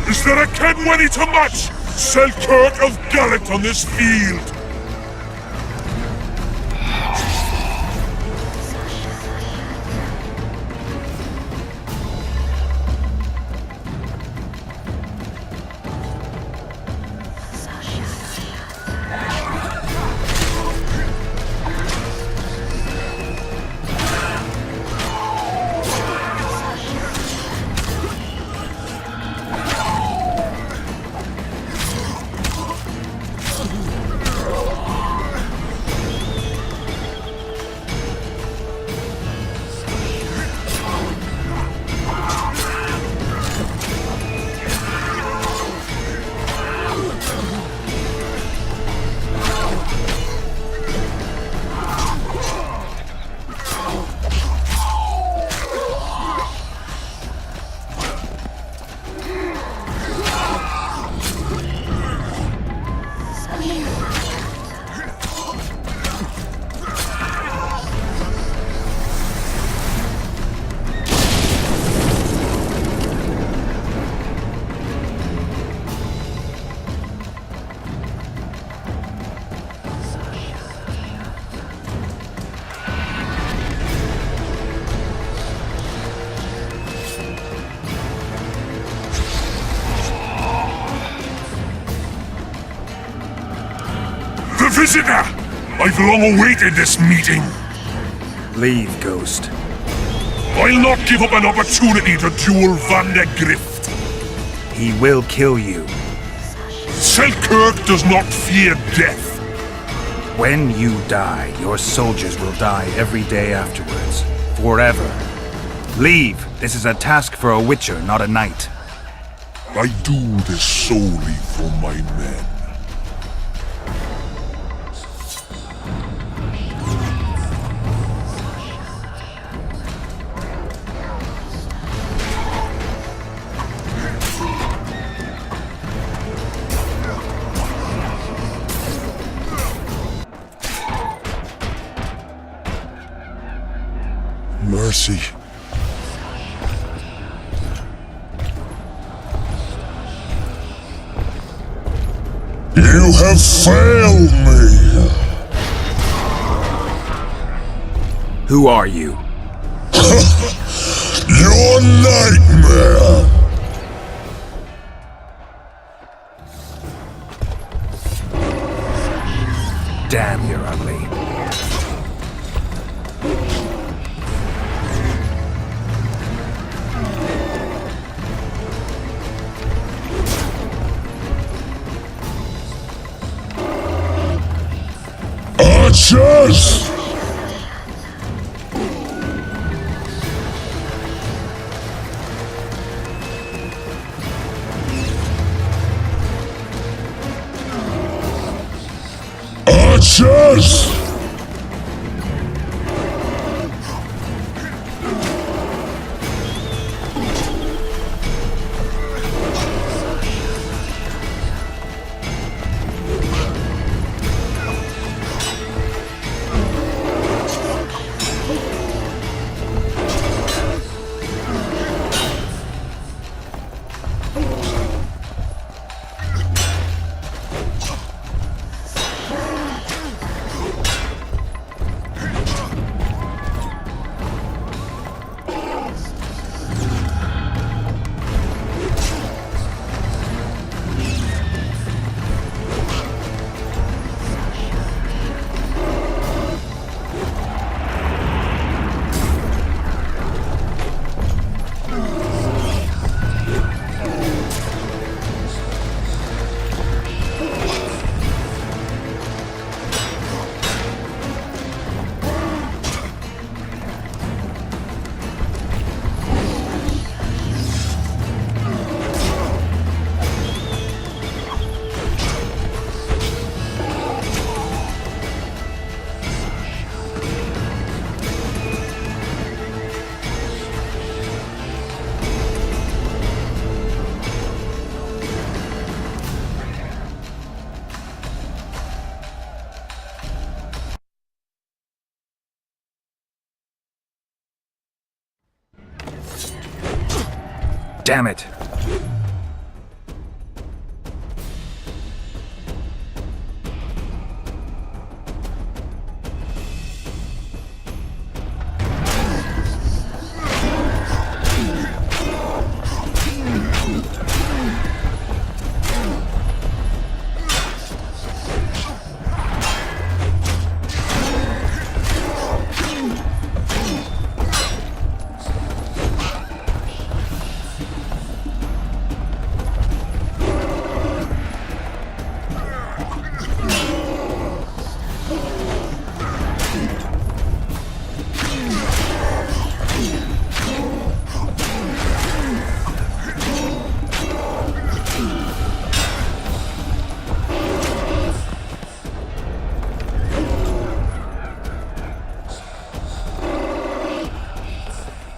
Is there a Kenwenny to match Selkirk of Gallet on this field? Visitor! I've long awaited this meeting. Leave, Ghost. I'll not give up an opportunity to duel Vandergrift. He will kill you. Selkirk does not fear death. When you die, your soldiers will die every day afterwards. Forever. Leave. This is a task for a witcher, not a knight. I do this solely for my men. Mercy. You have failed me. Who are you? Your nightmare. Damn, you're ugly. Archers! Archers! Damn it.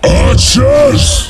Archers!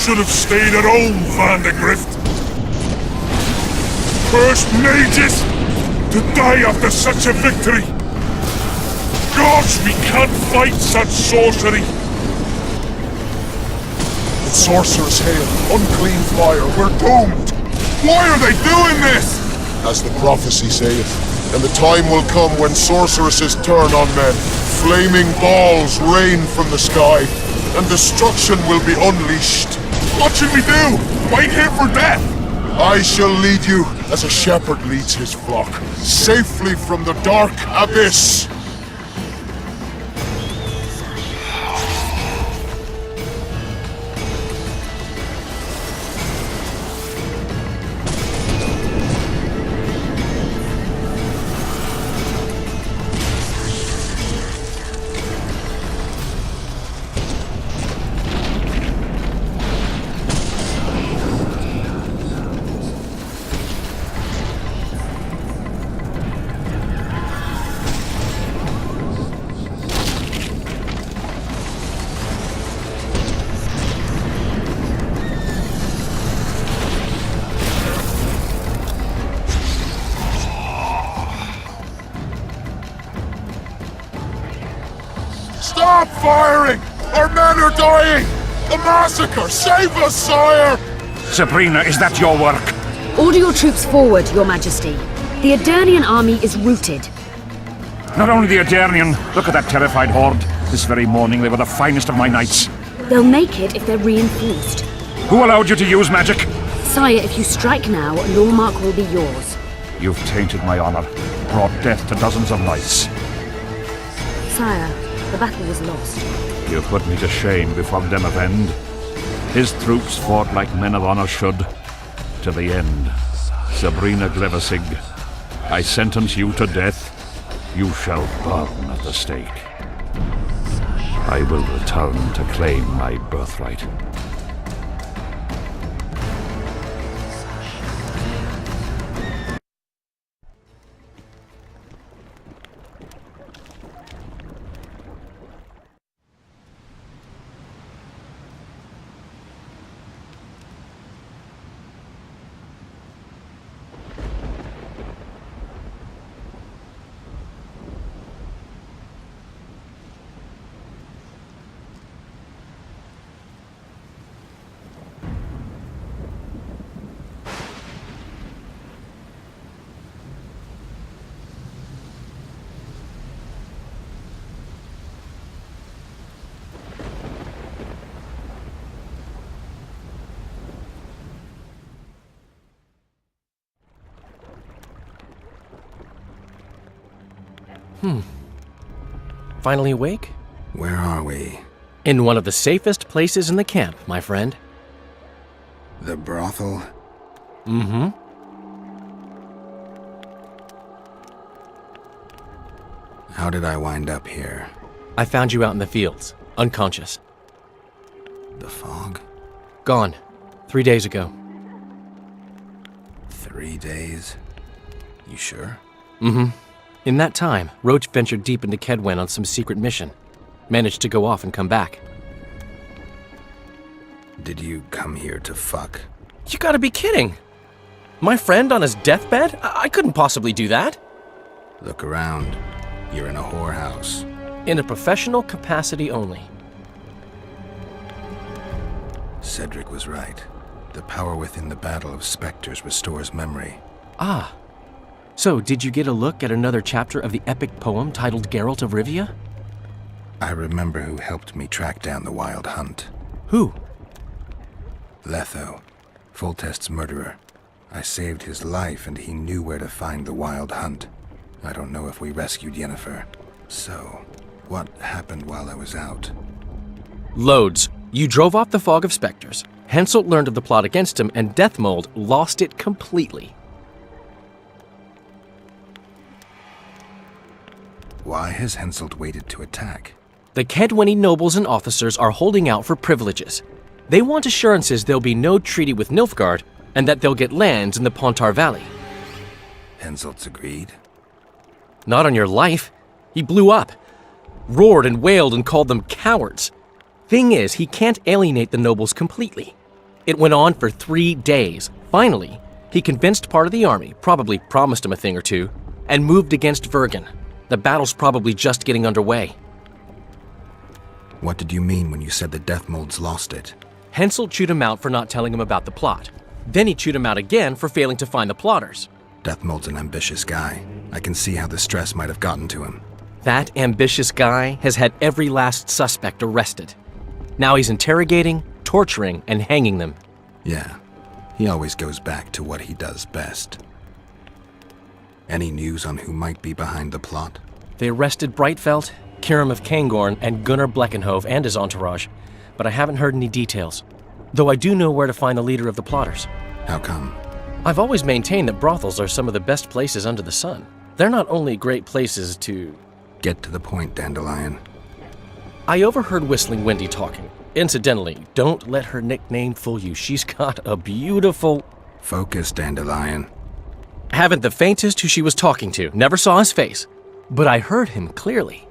Should have stayed at home, Vandegrift. Cursed mages! To die after such a victory! Gods, we can't fight such sorcery! It's sorcerer's hail, unclean fire, we're doomed! Why are they doing this? As the prophecy saith, and the time will come when sorceresses turn on men, flaming balls rain from the sky, and destruction will be unleashed. What should we do? Wait here for death? I shall lead you as a shepherd leads his flock, safely from the dark abyss. Stop firing! Our men are dying! A massacre! Save us, sire! Sabrina, is that your work? Order your troops forward, Your Majesty. The Adernian army is routed. Not only the Adernian, look at that terrified horde. This very morning they were the finest of my knights. They'll make it if they're reinforced. Who allowed you to use magic? Sire, if you strike now, Lawmark will be yours. You've tainted my honor, brought death to dozens of knights. Sire, the battle was lost. You put me to shame before them of end. His troops fought like men of honor should. To the end. Sabrina Glevesig, I sentence you to death. You shall burn at the stake. I will return to claim my birthright. Finally awake? Where are we? In one of the safest places in the camp, my friend. The brothel? Mm-hmm. How did I wind up here? I found you out in the fields, unconscious. The fog? Gone. 3 days ago. 3 days? You sure? Mm-hmm. In that time, Roach ventured deep into Kedwen on some secret mission. Managed to go off and come back. Did you come here to fuck? You gotta be kidding! My friend on his deathbed? I couldn't possibly do that. Look around. You're in a whorehouse. In a professional capacity only. Cedric was right. The power within the Battle of Spectres restores memory. Ah. So, did you get a look at another chapter of the epic poem titled Geralt of Rivia? I remember who helped me track down the Wild Hunt. Who? Letho, Foltest's murderer. I saved his life and he knew where to find the Wild Hunt. I don't know if we rescued Yennefer. So, what happened while I was out? Loads. You drove off the Fog of Spectres. Henselt learned of the plot against him, and Deathmold lost it completely. Why has Henselt waited to attack? The Kedweni nobles and officers are holding out for privileges. They want assurances there'll be no treaty with Nilfgaard, and that they'll get lands in the Pontar Valley. Henselt's agreed? Not on your life. He blew up. Roared and wailed and called them cowards. Thing is, he can't alienate the nobles completely. It went on for 3 days. Finally, he convinced part of the army, probably promised him a thing or two, and moved against Vergen. The battle's probably just getting underway. What did you mean when you said the Deathmold's lost it? Henselt chewed him out for not telling him about the plot. Then he chewed him out again for failing to find the plotters. Deathmold's an ambitious guy. I can see how the stress might have gotten to him. That ambitious guy has had every last suspect arrested. Now he's interrogating, torturing, and hanging them. Yeah, he always goes back to what he does best. Any news on who might be behind the plot? They arrested Brightfelt, Kirim of Kangorn, and Gunnar Bleckenhove and his entourage, but I haven't heard any details. Though I do know where to find the leader of the plotters. How come? I've always maintained that brothels are some of the best places under the sun. They're not only great places to... Get to the point, Dandelion. I overheard Whistling Wendy talking. Incidentally, don't let her nickname fool you. She's got a beautiful... Focus, Dandelion. Haven't the faintest who she was talking to. Never saw his face. But I heard him clearly.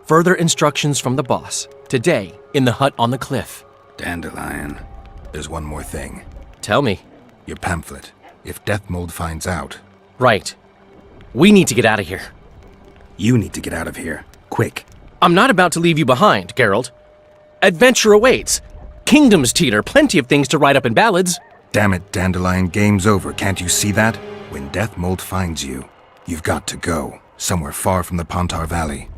Further instructions from the boss. Today, in the hut on the cliff. Dandelion, there's one more thing. Tell me. Your pamphlet. If Deathmold finds out... Right. We need to get out of here. You need to get out of here. Quick. I'm not about to leave you behind, Geralt. Adventure awaits. Kingdoms teeter, plenty of things to write up in ballads. Damn it, Dandelion, game's over. Can't you see that? When Deathmold finds you, you've got to go. Somewhere far from the Pontar Valley.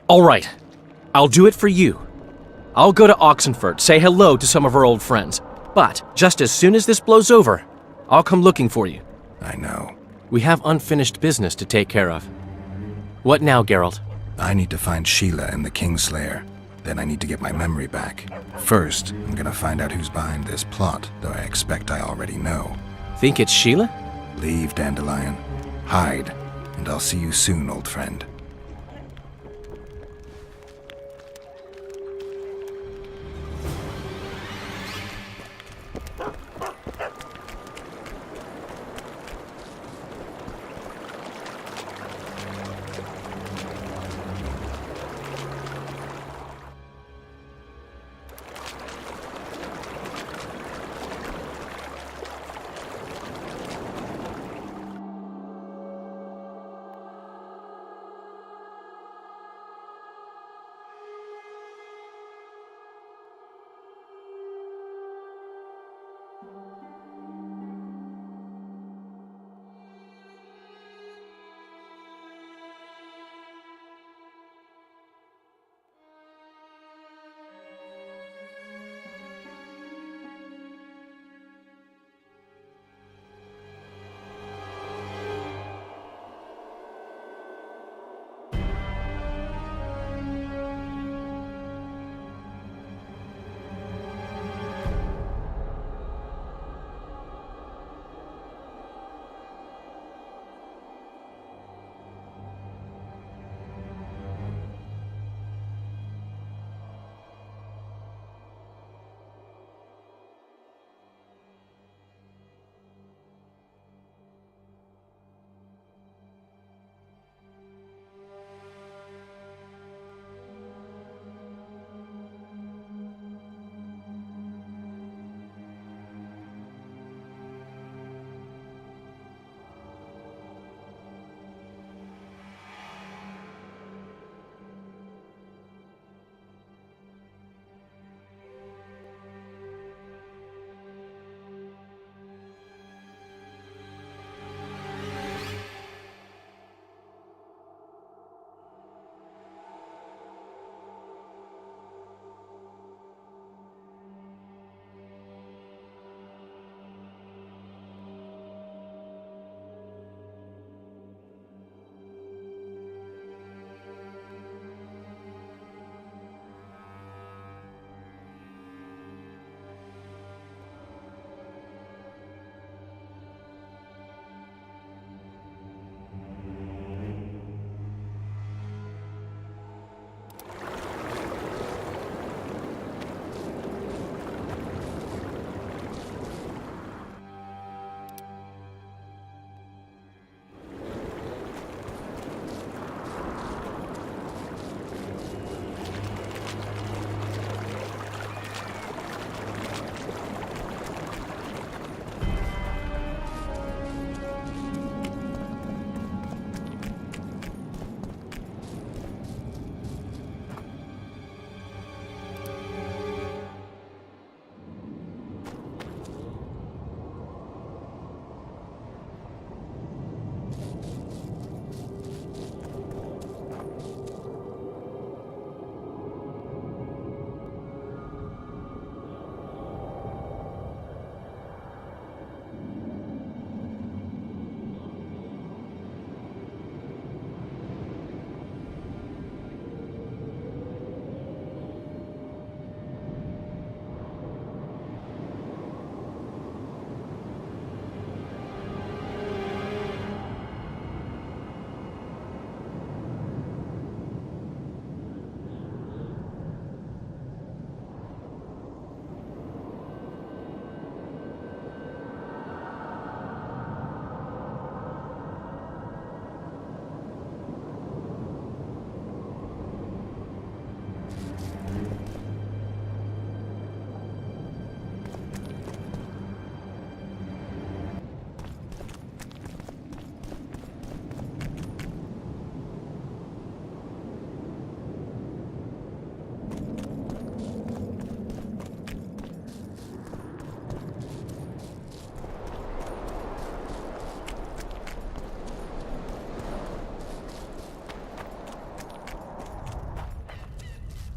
All right. I'll do it for you. I'll go to Oxenfurt, say hello to some of our old friends. But just as soon as this blows over, I'll come looking for you. I know. We have unfinished business to take care of. What now, Geralt? I need to find Sheila and the Kingslayer. Then I need to get my memory back. First, I'm gonna find out who's behind this plot, though I expect I already know. Think it's Sheila? Leave, Dandelion. Hide, and I'll see you soon, old friend.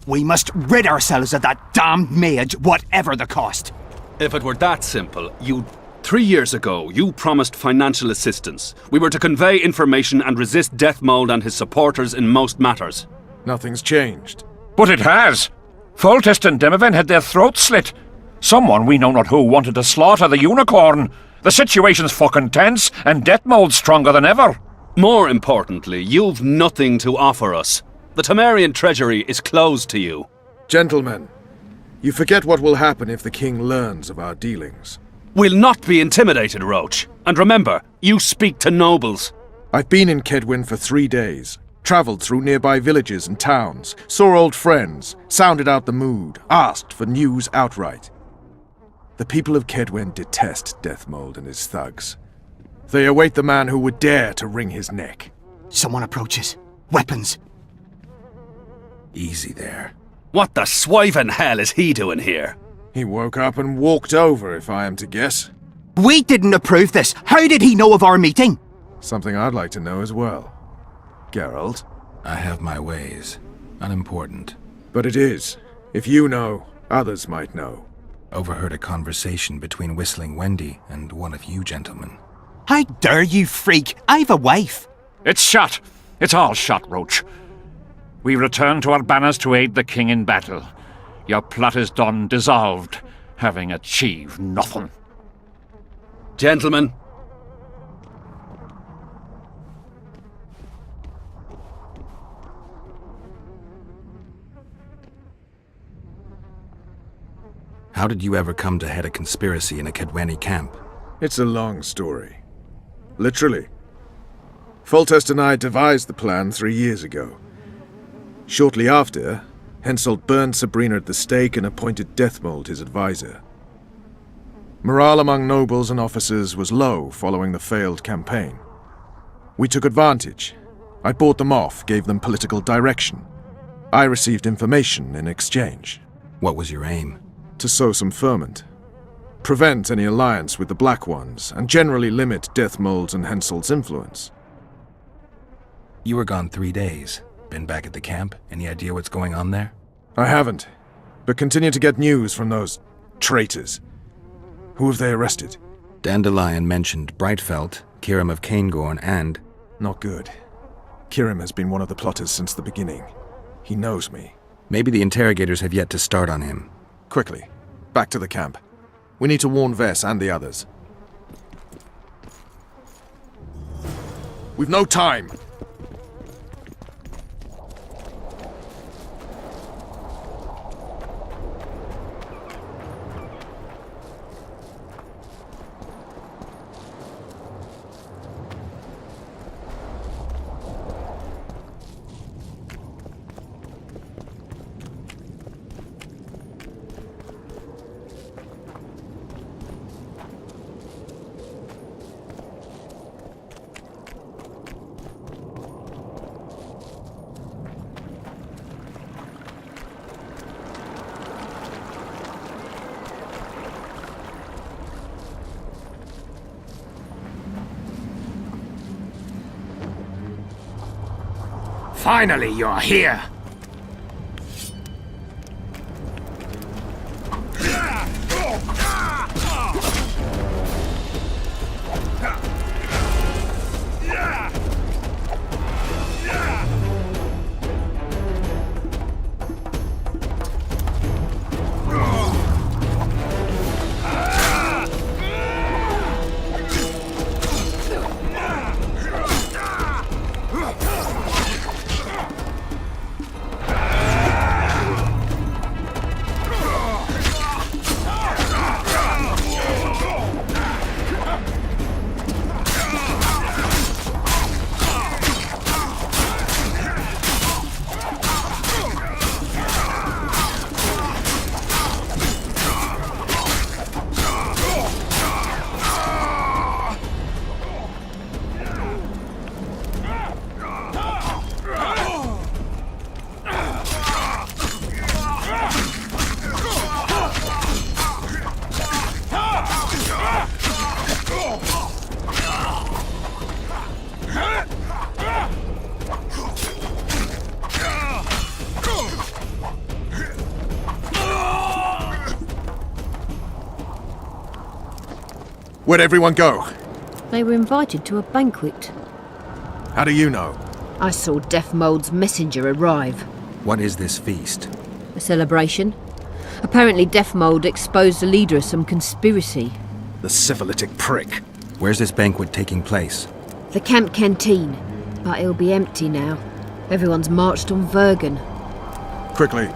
We must rid ourselves of that damned mage, whatever the cost. If it were that simple, 3 years ago, you promised financial assistance. We were to convey information and resist Deathmold and his supporters in most matters. Nothing's changed. But it has. Foltest and Demoven had their throats slit. Someone, we know not who, wanted to slaughter the unicorn. The situation's fucking tense, and Deathmold's stronger than ever. More importantly, you've nothing to offer us. The Temerian treasury is closed to you. Gentlemen, you forget what will happen if the king learns of our dealings. We'll not be intimidated, Roach. And remember, you speak to nobles. I've been in Kedwin for 3 days. Travelled through nearby villages and towns, saw old friends, sounded out the mood, asked for news outright. The people of Kedwin detest Deathmold and his thugs. They await the man who would dare to wring his neck. Someone approaches. Weapons. Easy there. What the swiven hell is he doing here? He woke up and walked over, if I am to guess. We didn't approve this. How did he know of our meeting? Something I'd like to know as well. Geralt? I have my ways. Unimportant. But it is. If you know, others might know. Overheard a conversation between Whistling Wendy and one of you gentlemen. How dare you, freak? I've a wife. It's shut. It's all shut, Roach. We return to our banners to aid the king in battle. Your plot is done, dissolved, having achieved nothing. Gentlemen. How did you ever come to head a conspiracy in a Kedweni camp? It's a long story. Literally. Foltest and I devised the plan 3 years ago. Shortly after, Henselt burned Sabrina at the stake and appointed Deathmold his advisor. Morale among nobles and officers was low following the failed campaign. We took advantage. I bought them off, gave them political direction. I received information in exchange. What was your aim? To sow some ferment. Prevent any alliance with the Black Ones, and generally limit Deathmold's and Henselt's influence. You were gone 3 days. Been back at the camp? Any idea what's going on there? I haven't, but continue to get news from those traitors. Who have they arrested? Dandelion mentioned Brightfelt, Kirim of Caingorn, and... Not good. Kirim has been one of the plotters since the beginning. He knows me. Maybe the interrogators have yet to start on him. Quickly, back to the camp. We need to warn Vess and the others. We've no time! Finally, you're here! Where'd everyone go? They were invited to a banquet. How do you know? I saw Deathmold's messenger arrive. What is this feast? A celebration. Apparently Deathmold exposed the leader of some conspiracy. The syphilitic prick. Where's this banquet taking place? The camp canteen. But it'll be empty now. Everyone's marched on Vergen. Quickly.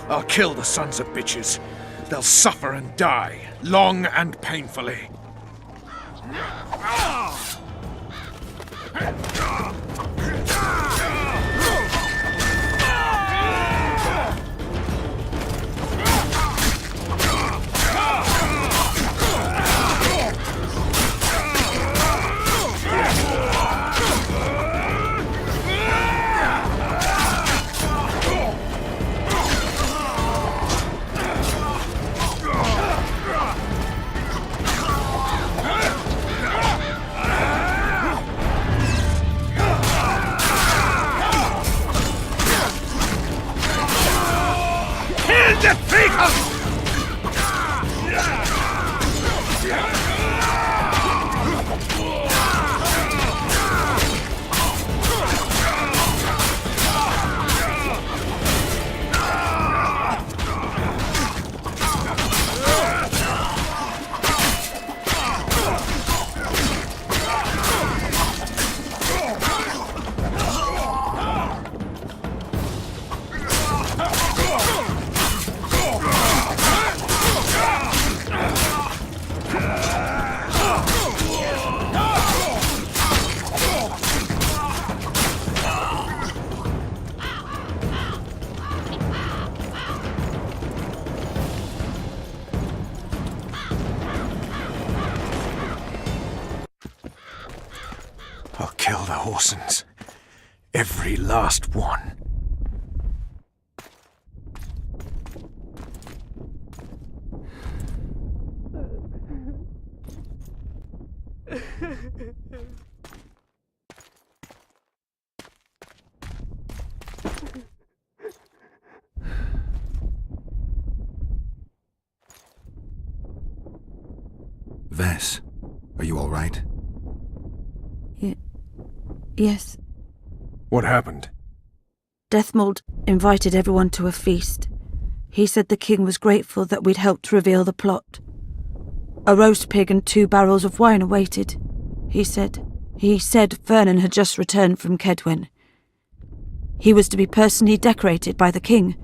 I'll kill the sons of bitches. They'll suffer and die, long and painfully. I'll kill the Horsens. Every last one. Vess, are you all right? Yes. What happened? Deathmold invited everyone to a feast. He said the king was grateful that we'd helped reveal the plot. A roast pig and 2 barrels of wine awaited, he said. He said Vernon had just returned from Kedwen. He was to be personally decorated by the king,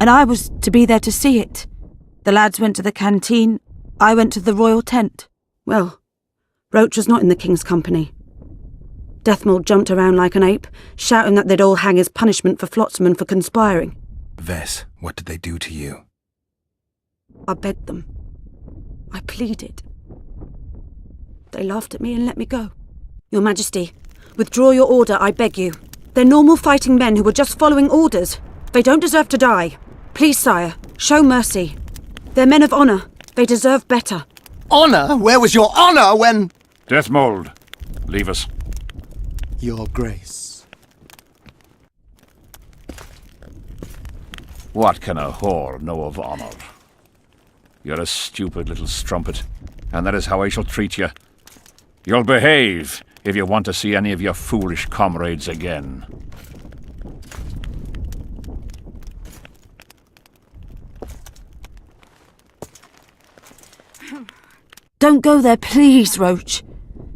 and I was to be there to see it. The lads went to the canteen, I went to the royal tent. Well, Roach was not in the king's company. Deathmold jumped around like an ape, shouting that they'd all hang as punishment for Flotsam for conspiring. Vess, what did they do to you? I begged them. I pleaded. They laughed at me and let me go. Your Majesty, withdraw your order, I beg you. They're normal fighting men who were just following orders. They don't deserve to die. Please, sire, show mercy. They're men of honor. They deserve better. Honor? Where was your honor when... Deathmold, leave us. Your Grace. What can a whore know of honor? You're a stupid little strumpet, and that is how I shall treat you. You'll behave if you want to see any of your foolish comrades again. Don't go there, please, Roach.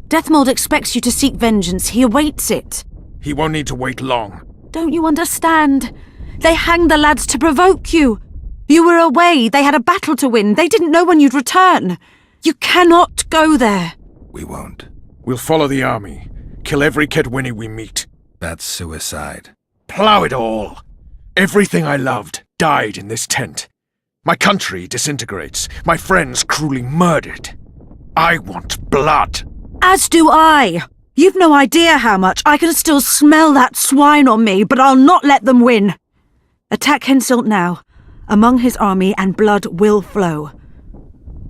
Deathmold expects you to seek vengeance. He awaits it. He won't need to wait long. Don't you understand? They hanged the lads to provoke you. You were away. They had a battle to win. They didn't know when you'd return. You cannot go there. We won't. We'll follow the army. Kill every Kedwini we meet. That's suicide. Plough it all. Everything I loved died in this tent. My country disintegrates. My friends cruelly murdered. I want blood. As do I. You've no idea how much. I can still smell that swine on me, but I'll not let them win. Attack Henselt now, among his army, and blood will flow.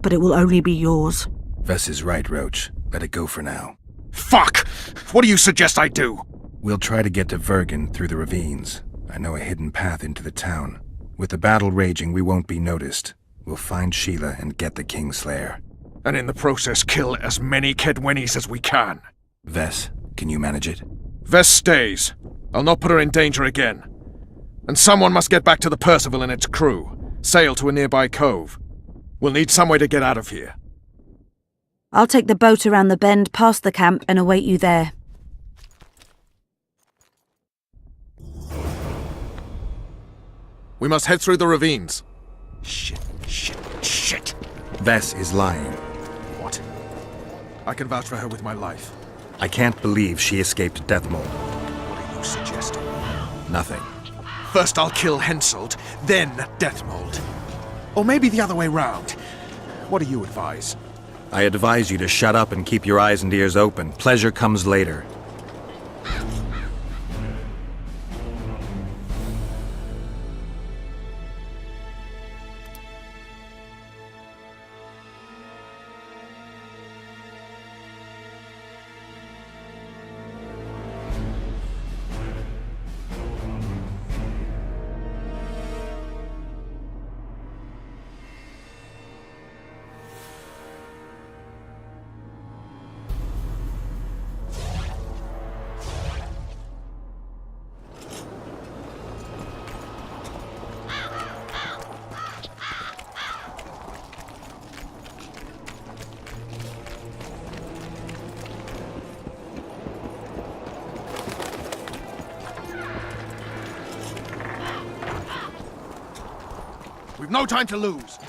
But it will only be yours. Vess is right, Roach. Let it go for now. Fuck! What do you suggest I do? We'll try to get to Vergen through the ravines. I know a hidden path into the town. With the battle raging, we won't be noticed. We'll find Sheila and get the Kingslayer. And in the process kill as many Kedwennies as we can. Vess, can you manage it? Vess stays. I'll not put her in danger again. And someone must get back to the Percival and its crew. Sail to a nearby cove. We'll need some way to get out of here. I'll take the boat around the bend past the camp and await you there. We must head through the ravines. Shit. Vess is lying. What? I can vouch for her with my life. I can't believe she escaped death mold. What are you suggesting? Nothing. First I'll kill Henselt, then death mold. Or maybe the other way round. What do you advise? I advise you to shut up and keep your eyes and ears open. Pleasure comes later. We've no time to lose.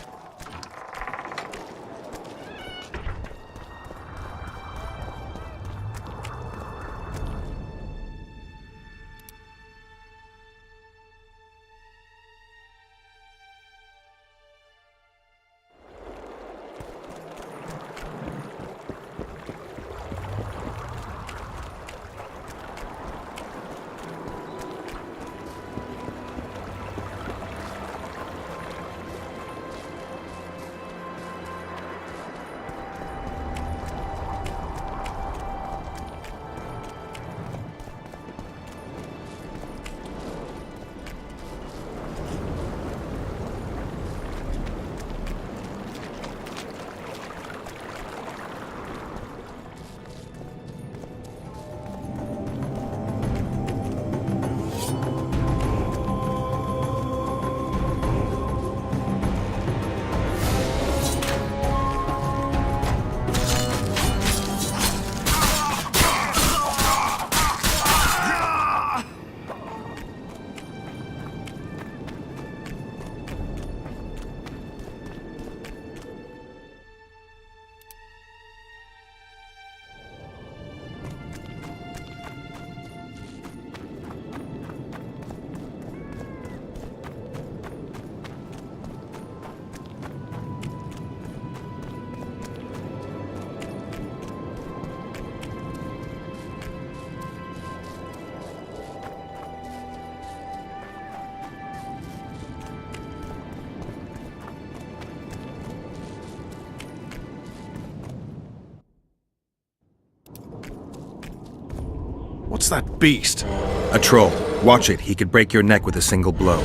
What's that beast? A troll. Watch it. He could break your neck with a single blow.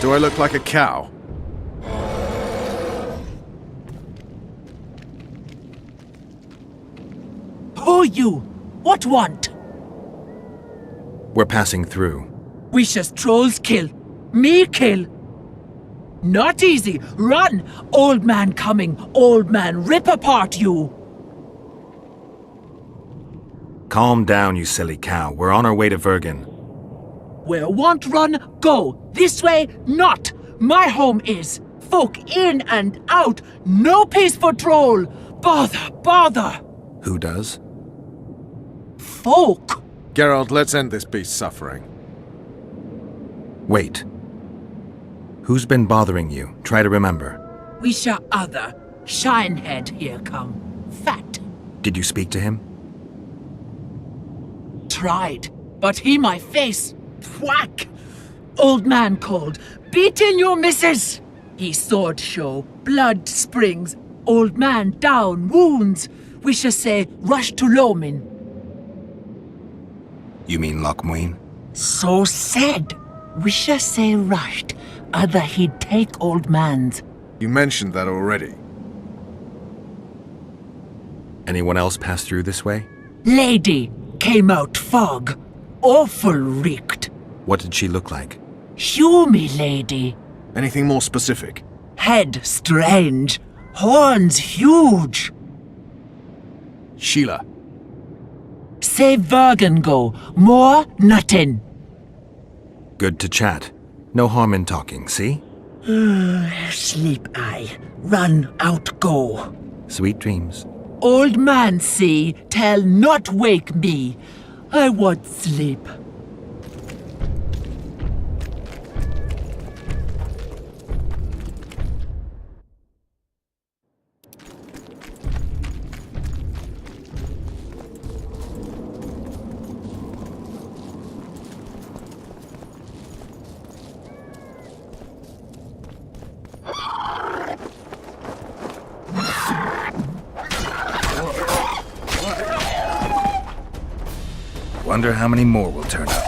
Do I look like a cow? Who you? What want? We're passing through. Wishes trolls kill. Me kill. Not easy. Run! Old man coming. Old man rip apart you. Calm down, you silly cow. We're on our way to Vergen. Where want run, go. This way, not. My home is. Folk in and out. No peace for troll. Bother. Who does? Folk. Geralt, let's end this beast's suffering. Wait. Who's been bothering you? Try to remember. We shall other. Shinehead here come. Fat. Did you speak to him? Tried, but he my face. Whack! Old man called. Beating your missus! He sword show. Blood springs. Old man down. Wounds. We shall say rush to Lomin. You mean Lochmuin? So said. We shall say rushed. Other he'd take old man's. You mentioned that already. Anyone else pass through this way? Lady came out fog. Awful reeked. What did she look like? Humy lady. Anything more specific? Head strange. Horns huge. Sheila. Say Vergen go. More nothing. Good to chat. No harm in talking, see? Sleep I. Run out go. Sweet dreams. Old man see, tell not wake me. I want sleep. Wonder how many more will turn up.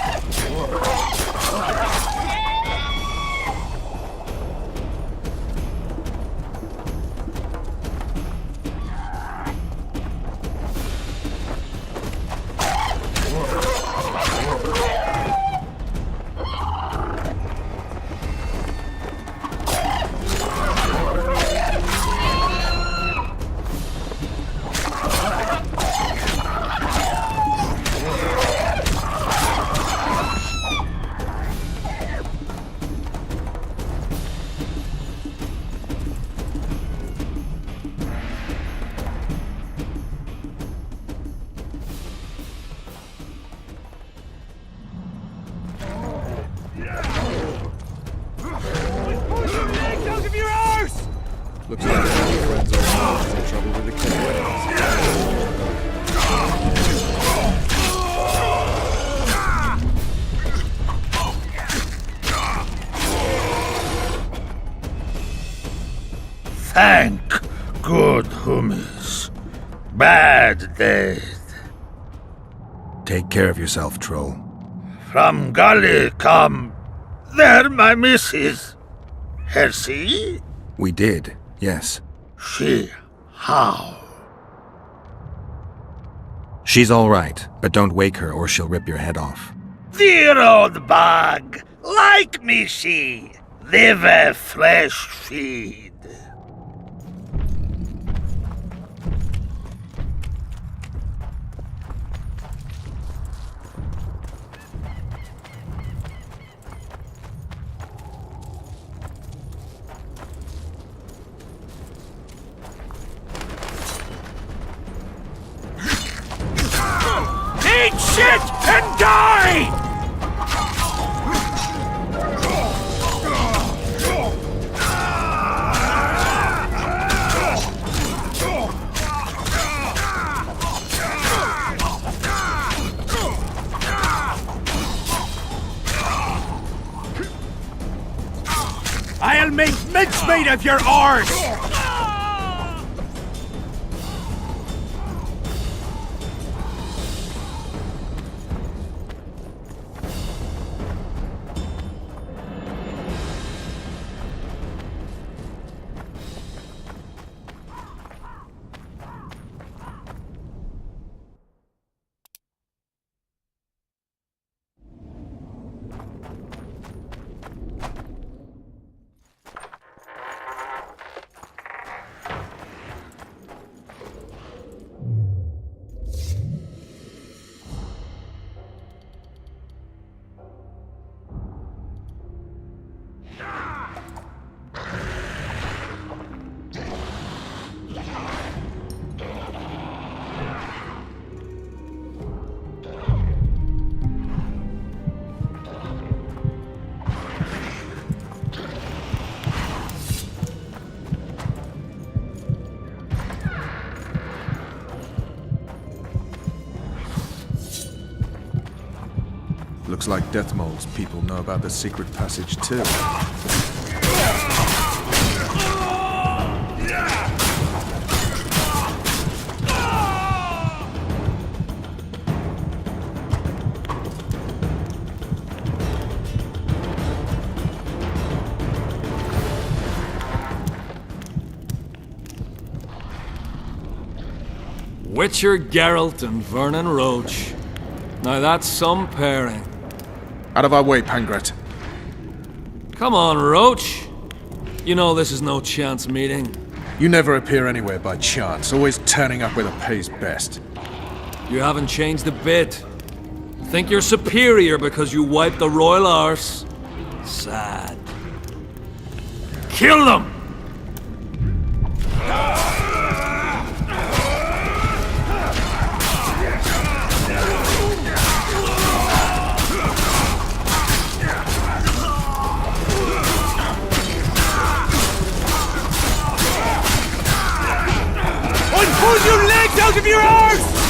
Looks like your friends are having trouble with the king. Thank good hummus. Bad death. Take care of yourself, troll. From Gully come. There, my missus. Hersey? We did, yes. She how? She's all right, but don't wake her or she'll rip your head off. Dear old bug. Like me she. Live a flesh feed. Eat shit and die! I'll make mincemeat of your arse! Looks like Deathmold's people know about the secret passage too. Witcher Geralt and Vernon Roach. Now that's some pairing. Out of our way, Pangret. Come on, Roach. You know this is no chance meeting. You never appear anywhere by chance, always turning up where the pay's best. You haven't changed a bit. Think you're superior because you wiped the royal arse? Sad. Kill them! Pull your legs out of your arse!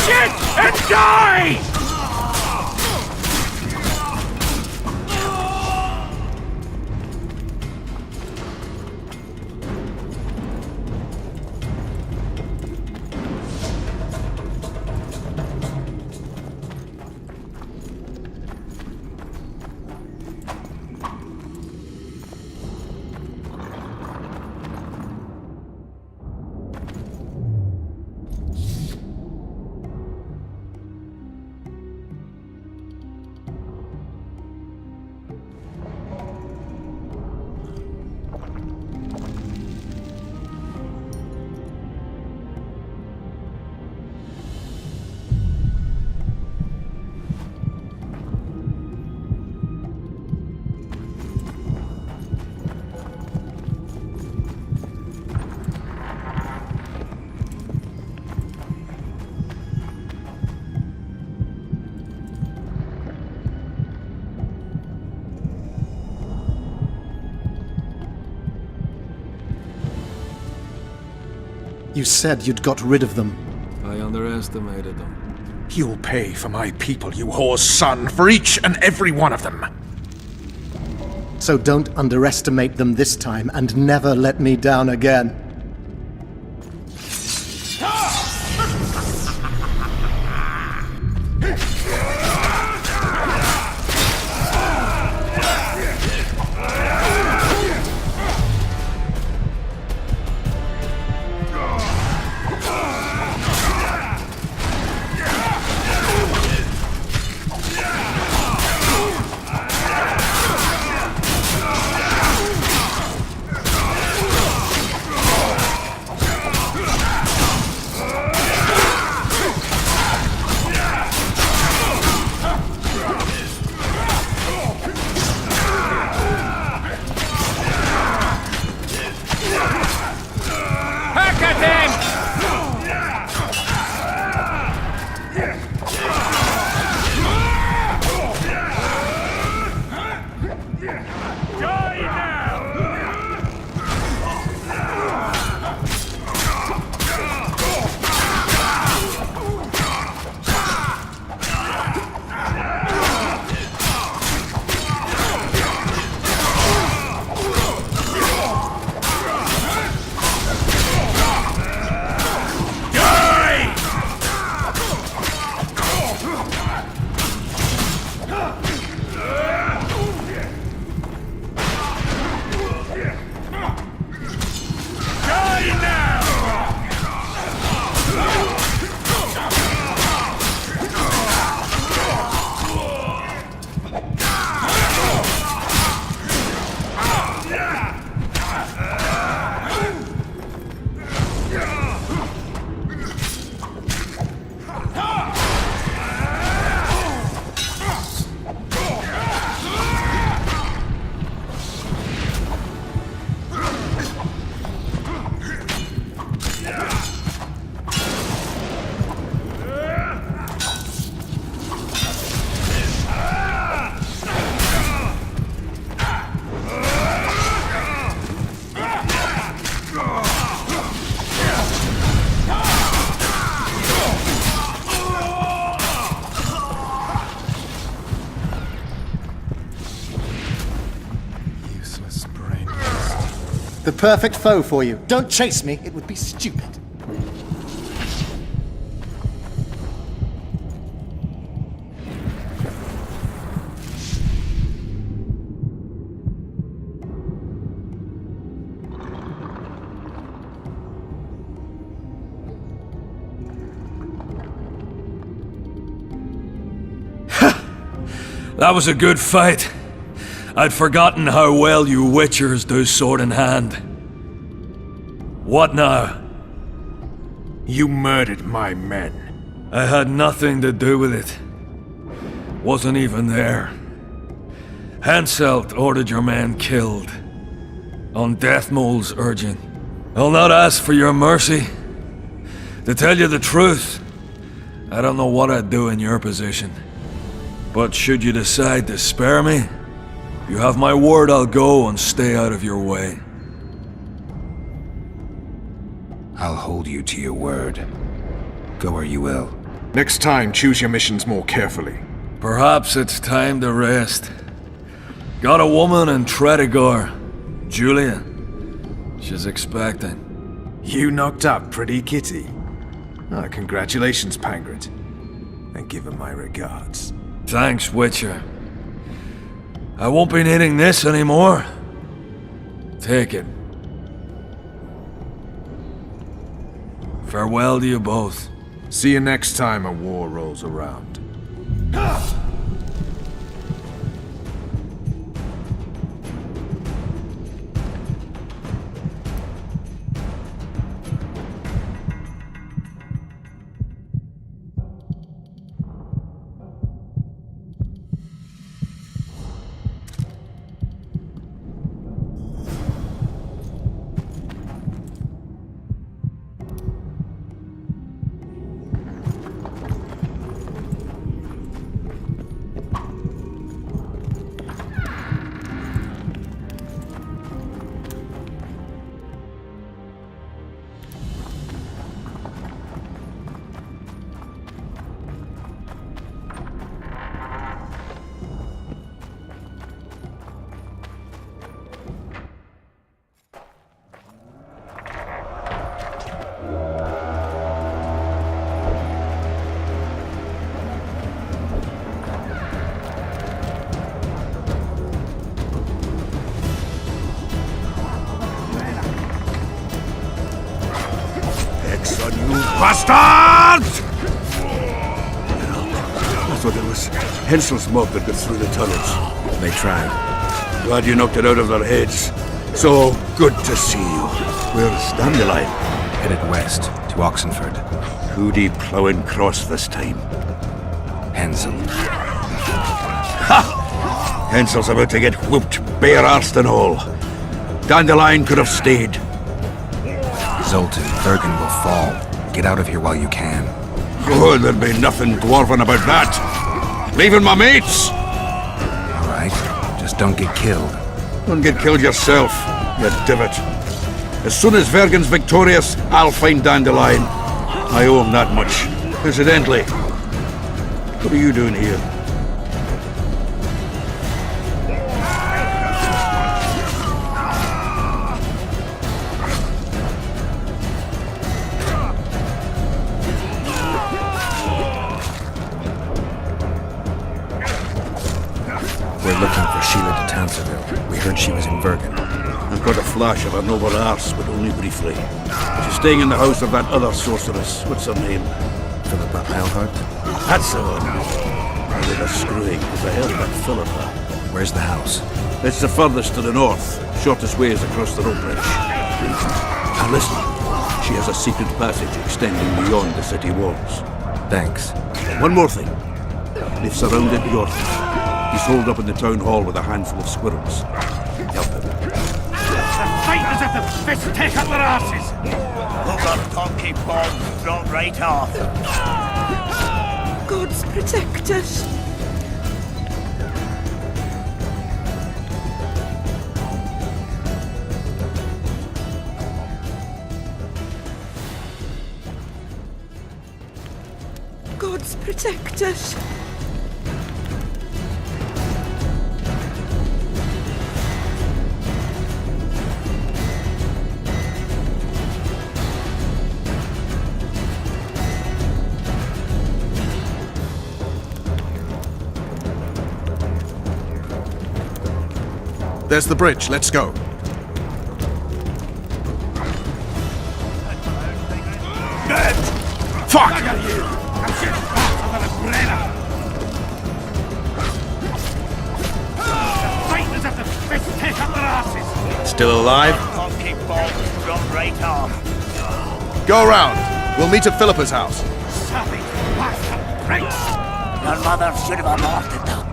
shit and die! You said you'd got rid of them. I underestimated them. You'll pay for my people, you whore's son, for each and every one of them. So don't underestimate them this time, and never let me down again. The perfect foe for you. Don't chase me, it would be stupid. That was a good fight. I'd forgotten how well you Witchers do sword in hand. What now? You murdered my men. I had nothing to do with it. Wasn't even there. Henselt ordered your men killed. On Deathmold's urging. I'll not ask for your mercy. To tell you the truth, I don't know what I'd do in your position. But should you decide to spare me, you have my word I'll go and stay out of your way. I'll hold you to your word. Go where you will. Next time, choose your missions more carefully. Perhaps it's time to rest. Got a woman in Tredegar, Julia. She's expecting. You knocked up pretty kitty. Congratulations, Pangret. And give her my regards. Thanks, Witcher. I won't be needing this anymore. Take it. Farewell to you both. See you next time a war rolls around. Bastards! I thought it was Hensel's mob that got through the tunnels. They tried. Glad you knocked it out of their heads. So good to see you. Where's Dandelion? Headed west, to Oxenford. Who'd he ploughing cross this time? Hensel. Ha! Hensel's about to get whooped, bare-arsed and all. Dandelion could have stayed. Zoltan, Bergen will fall. Get out of here while you can. Oh, there'll be nothing dwarven about that. Leaving my mates! All right, just don't get killed. Don't get killed yourself, you divot. As soon as Vergen's victorious, I'll find Dandelion. I owe him that much. Incidentally, what are you doing here? We're looking for Sheila de Tanseville. We heard she was in Bergen. I've got a flash of her noble arse, but only briefly. She's staying in the house of that other sorceress. What's her name? Philippa Eilhart? That's the one. A little screwing, because I heard about Philippa. Where's the house? It's the furthest to the north. Shortest way is across the rope bridge. Now listen, she has a secret passage extending beyond the city walls. Thanks. And one more thing. They've surrounded Yorton. He's holed up in the town hall with a handful of squirrels. Help him. The fighters at the fist take up their asses! Who got donkey bombs thrown right off? Gods protect us. Gods protect us. There's the bridge. Let's go. Fuck! Fighters at the fist take up their asses! Still alive? Donkey bombs thrown right off. Go around. We'll meet at Philippa's house. Savage bastard pricks! Your mother should have aborted them.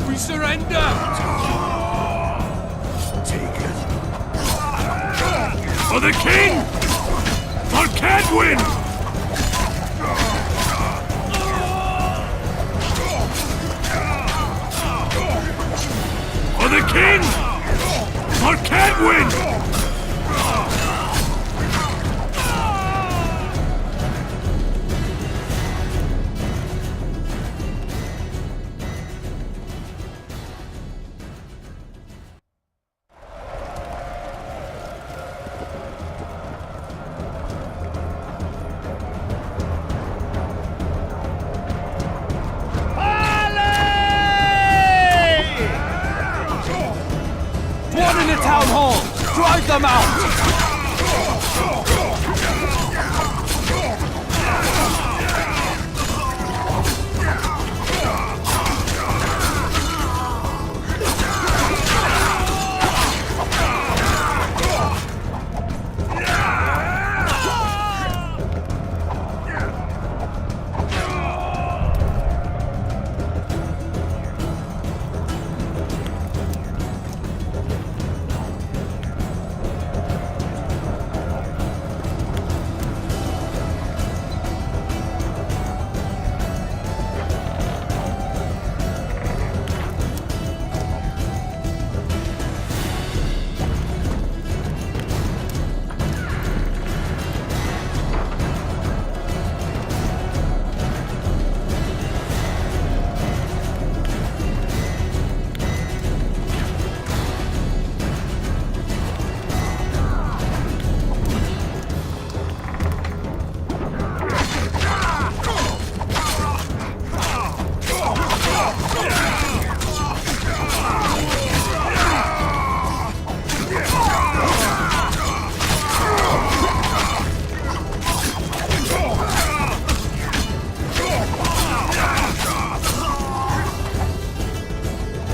We surrender! Take it. For the king! For Cadwin! For the king! might win! One in the town hall! Drive them out!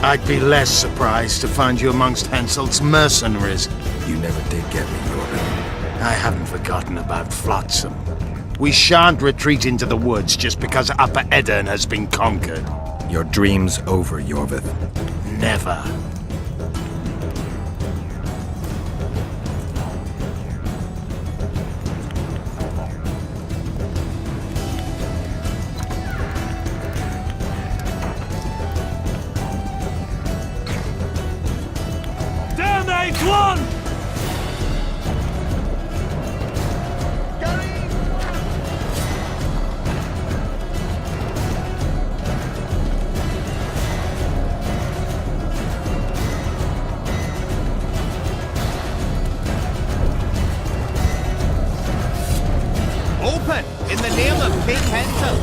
I'd be less surprised to find you amongst Henselt's mercenaries. You never did get me, Corbin. I haven't forgotten about Flotsam. We shan't retreat into the woods just because Upper Eddern has been conquered. Your dream's over, Yorvith. Never. One! Open! In the name of King Hensel!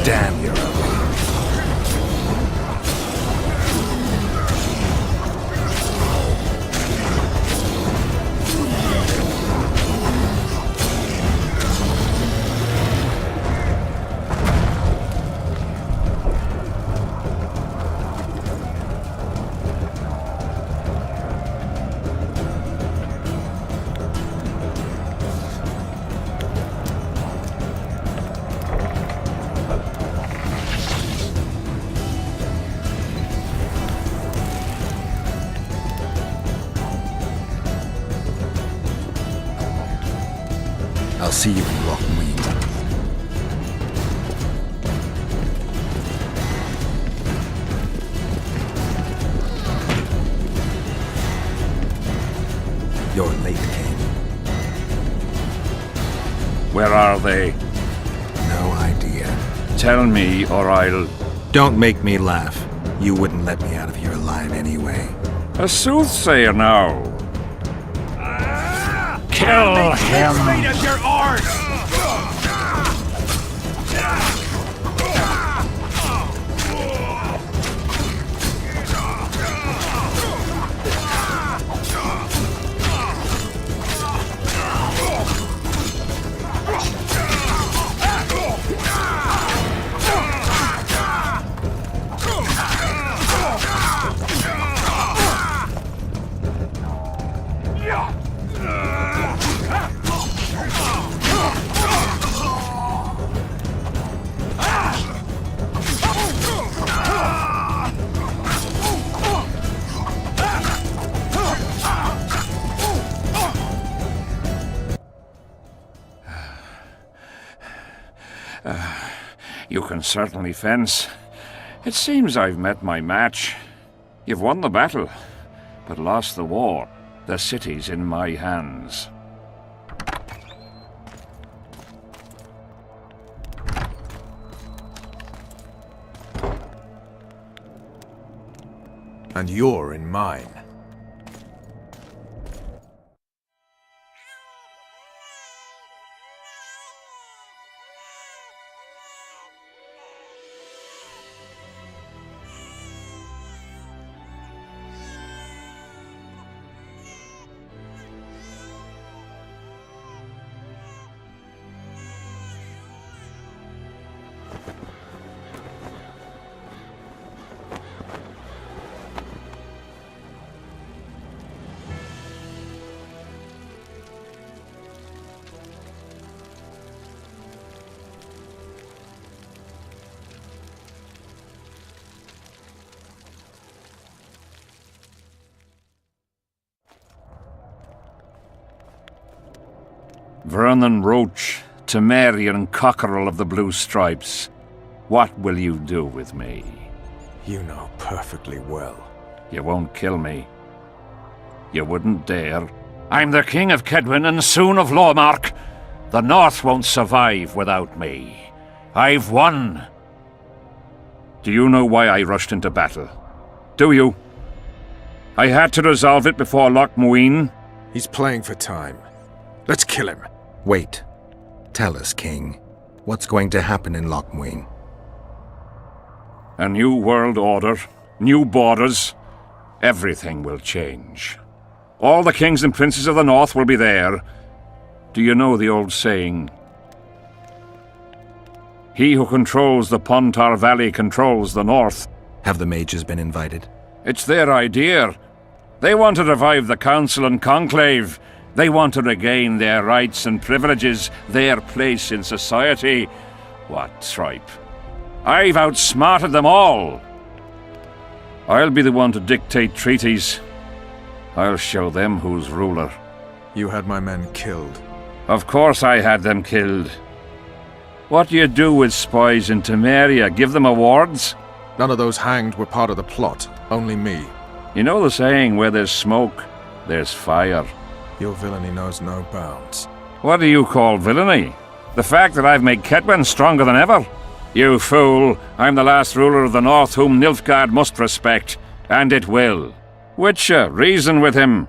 Damn, you're ugly. I'll see you in Lochmuir. You're late, King. Where are they? No idea. Tell me, or I'll... Don't make me laugh. You wouldn't let me out of here alive anyway. A soothsayer now. Kill him! Straight as your arse! can certainly fence. It seems I've met my match. You've won the battle, but lost the war. The city's in my hands. And you're in mine. Vernon Roach, Temerian cockerel of the Blue Stripes, what will you do with me? You know perfectly well. You won't kill me. You wouldn't dare. I'm the King of Kedwin and soon of Lawmark. The North won't survive without me. I've won. Do you know why I rushed into battle? Do you? I had to resolve it before Loch Muin. He's playing for time. Let's kill him. Wait. Tell us, King. What's going to happen in Loch Muin? A new world order, new borders. Everything will change. All the kings and princes of the North will be there. Do you know the old saying? He who controls the Pontar Valley controls the North. Have the mages been invited? It's their idea. They want to revive the Council and Conclave. They want to regain their rights and privileges, their place in society. What tripe? I've outsmarted them all. I'll be the one to dictate treaties. I'll show them who's ruler. You had my men killed. Of course I had them killed. What do you do with spies in Temeria? Give them awards? None of those hanged were part of the plot. Only me. You know the saying, where there's smoke, there's fire. Your villainy knows no bounds. What do you call villainy? The fact that I've made Ketwen stronger than ever? You fool! I'm the last ruler of the North whom Nilfgaard must respect, and it will. Witcher, reason with him.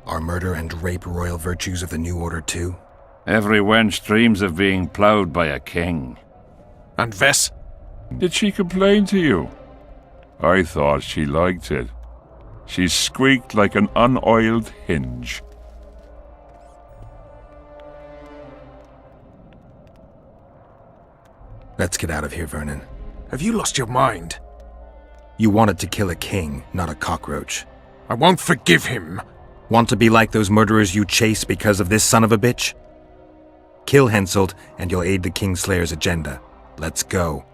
Are murder and rape royal virtues of the New Order too? Every wench dreams of being ploughed by a king. And Vess? Did she complain to you? I thought she liked it. She squeaked like an unoiled hinge. Let's get out of here, Vernon. Have you lost your mind? You wanted to kill a king, not a cockroach. I won't forgive him. Want to be like those murderers you chase because of this son of a bitch? Kill Henselt, and you'll aid the Kingslayer's agenda. Let's go.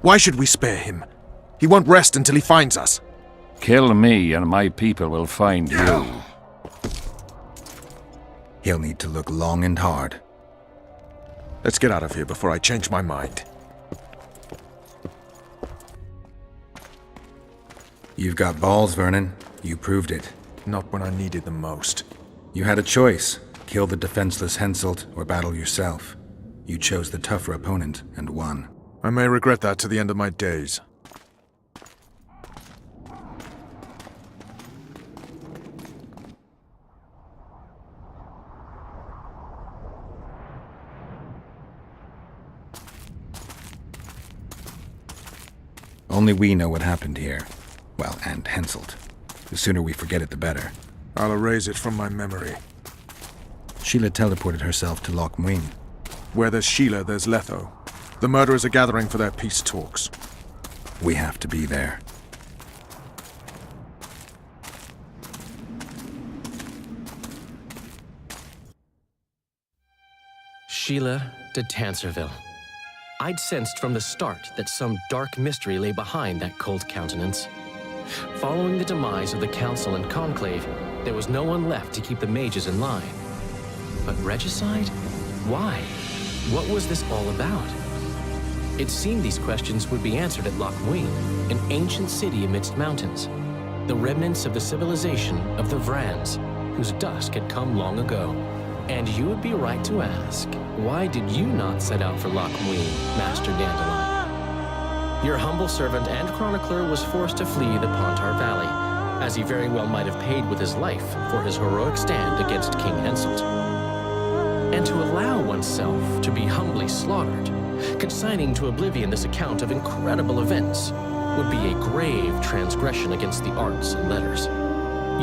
Why should we spare him? He won't rest until he finds us. Kill me, and my people will find you. He'll need to look long and hard. Let's get out of here before I change my mind. You've got balls, Vernon. You proved it. Not when I needed them most. You had a choice. Kill the defenseless Henselt or battle yourself. You chose the tougher opponent and won. I may regret that to the end of my days. Only we know what happened here. Well, and Henselt. The sooner we forget it, the better. I'll erase it from my memory. Sheila teleported herself to Loch Muin. Where there's Sheila, there's Letho. The murderers are gathering for their peace talks. We have to be there. Sheila de Tanserville. I'd sensed from the start that some dark mystery lay behind that cold countenance. Following the demise of the Council and Conclave, There was no one left to keep the mages in line. But regicide? Why? What was this all about? It seemed these questions would be answered at Loch Muin, an ancient city amidst mountains, the remnants of the civilization of the Vrans, whose dusk had come long ago. And you would be right to ask, why did you not set out for Loch Muin, Master Dandelion? Your humble servant and chronicler was forced to flee the Pontar Valley, as he very well might have paid with his life for his heroic stand against King Henselt. And to allow oneself to be humbly slaughtered, consigning to oblivion this account of incredible events, would be a grave transgression against the arts and letters.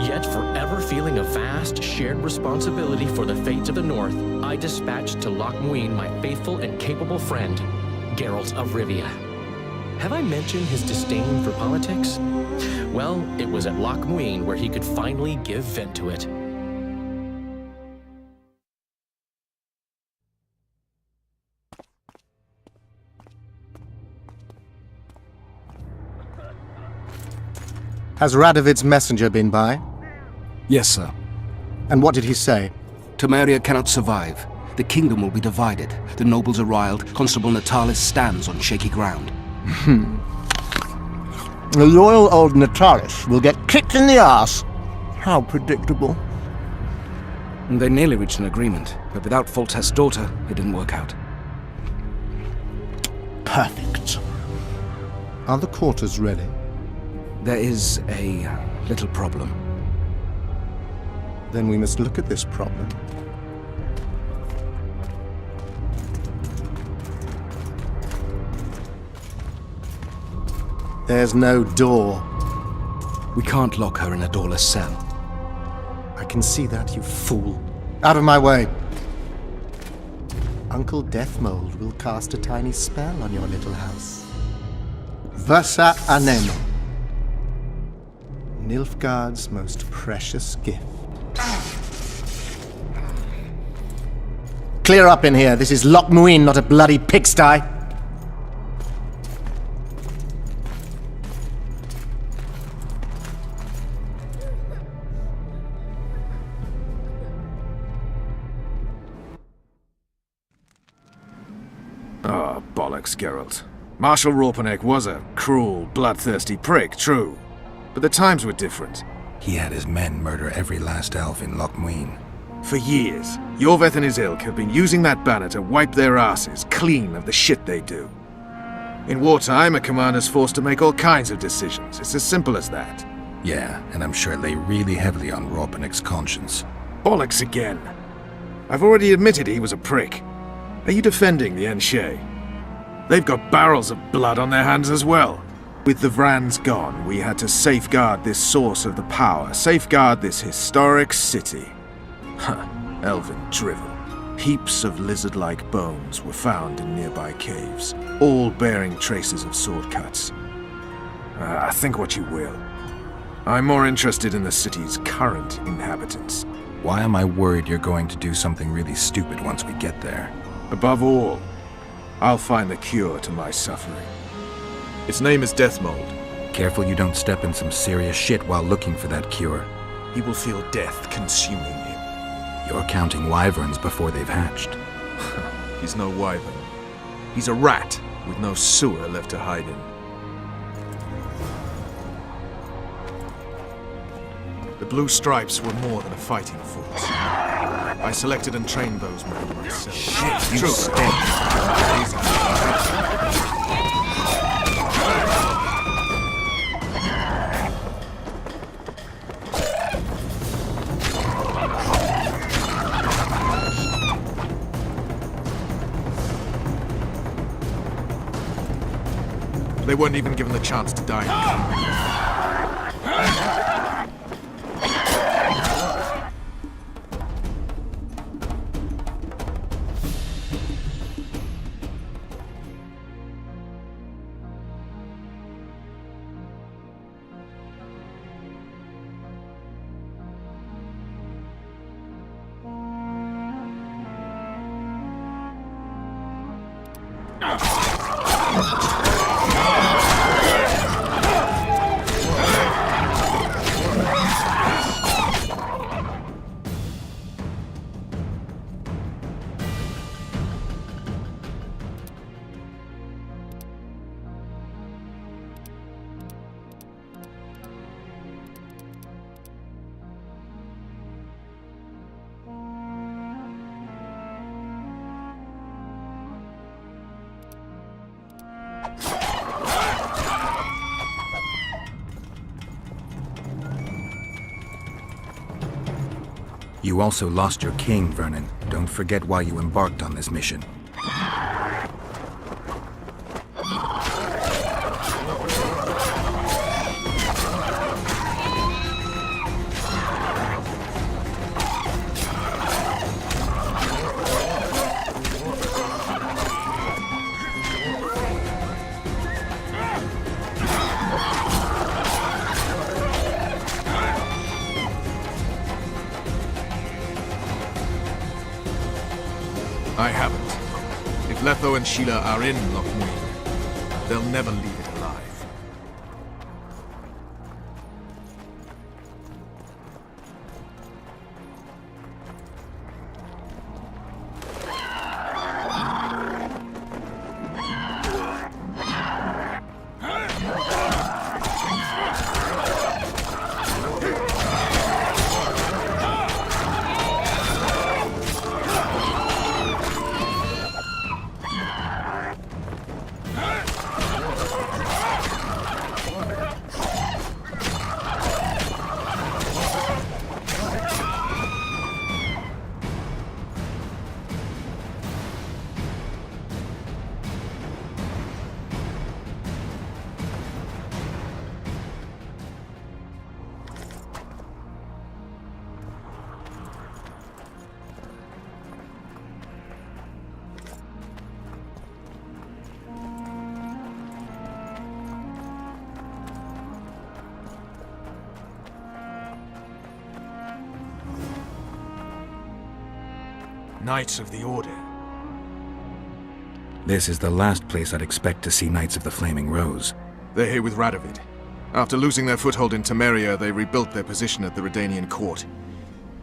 Yet, forever feeling a vast, shared responsibility for the fates of the North, I dispatched to Loch Muin my faithful and capable friend, Geralt of Rivia. Have I mentioned his disdain for politics? Well, it was at Loch Muin where he could finally give vent to it. Has Radovid's messenger been by? Yes, sir. And what did he say? Temeria cannot survive. The kingdom will be divided. The nobles are riled. Constable Natalis stands on shaky ground. The loyal old Natalis will get kicked in the arse. How predictable. They nearly reached an agreement, but without Foltest's daughter, it didn't work out. Perfect. Are the quarters ready? There is a little problem. Then we must look at this problem. There's no door. We can't lock her in a doorless cell. I can see that, you fool. Out of my way. Uncle Deathmold will cast a tiny spell on your little house. Versa Anemo. Nilfgaard's most precious gift. Clear up in here. This is Loch Muin, not a bloody pigsty. Oh, bollocks, Geralt. Marshal Raupenek was a cruel, bloodthirsty prick, true. But the times were different. He had his men murder every last elf in Loch Muin. For years, Yorveth and his ilk have been using that banner to wipe their asses clean of the shit they do. In wartime, a commander's forced to make all kinds of decisions. It's as simple as that. Yeah, and I'm sure it lay really heavily on Raupenek's conscience. Bollocks again. I've already admitted he was a prick. Are you defending the Enshe? They've got barrels of blood on their hands as well. With the Vrans gone, we had to safeguard this source of the power, safeguard this historic city. Huh, elven drivel. Heaps of lizard-like bones were found in nearby caves, all bearing traces of sword cuts. Think what you will. I'm more interested in the city's current inhabitants. Why am I worried you're going to do something really stupid once we get there? Above all, I'll find the cure to my suffering. Its name is Deathmold. Careful you don't step in some serious shit while looking for that cure. He will feel death consuming him. You're counting wyverns before they've hatched. He's no wyvern. He's a rat with no sewer left to hide in. The Blue Stripes were more than a fighting force. I selected and trained those men myself. Shit, you True. stink. They weren't even given the chance to die. You also lost your king, Vernon. Don't forget why you embarked on this mission. I haven't. If Letho and Sheila are in Lochmuir, they'll never leave it alive. Knights of the Order. This is the last place I'd expect to see Knights of the Flaming Rose. They're here with Radovid. After losing their foothold in Temeria, they rebuilt their position at the Redanian court.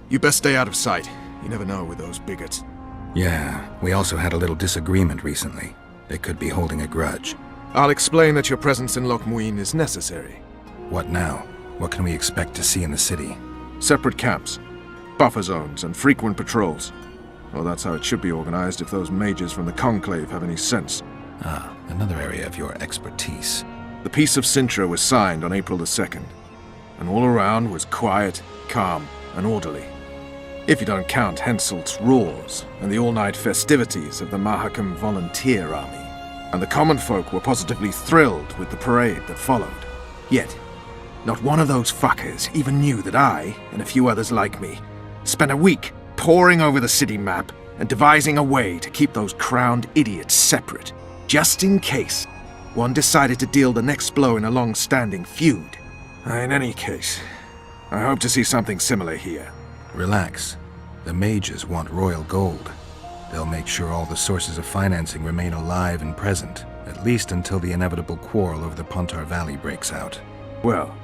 You best stay out of sight. You never know with those bigots. Yeah, we also had a little disagreement recently. They could be holding a grudge. I'll explain that your presence in Lochmuir is necessary. What now? What can we expect to see in the city? Separate camps, buffer zones, and frequent patrols. Well, that's how it should be organized if those mages from the Conclave have any sense. Ah, another area of your expertise. The Peace of Sintra was signed on April the 2nd, and all around was quiet, calm, and orderly. If you don't count Henselt's roars and the all-night festivities of the Mahakam Volunteer Army. And the common folk were positively thrilled with the parade that followed. Yet, not one of those fuckers even knew that I, and a few others like me, spent a week poring over the city map and devising a way to keep those crowned idiots separate, just in case one decided to deal the next blow in a long-standing feud. In any case, I hope to see something similar here. Relax. The mages want royal gold. They'll make sure all the sources of financing remain alive and present, at least until the inevitable quarrel over the Pontar Valley breaks out. Well,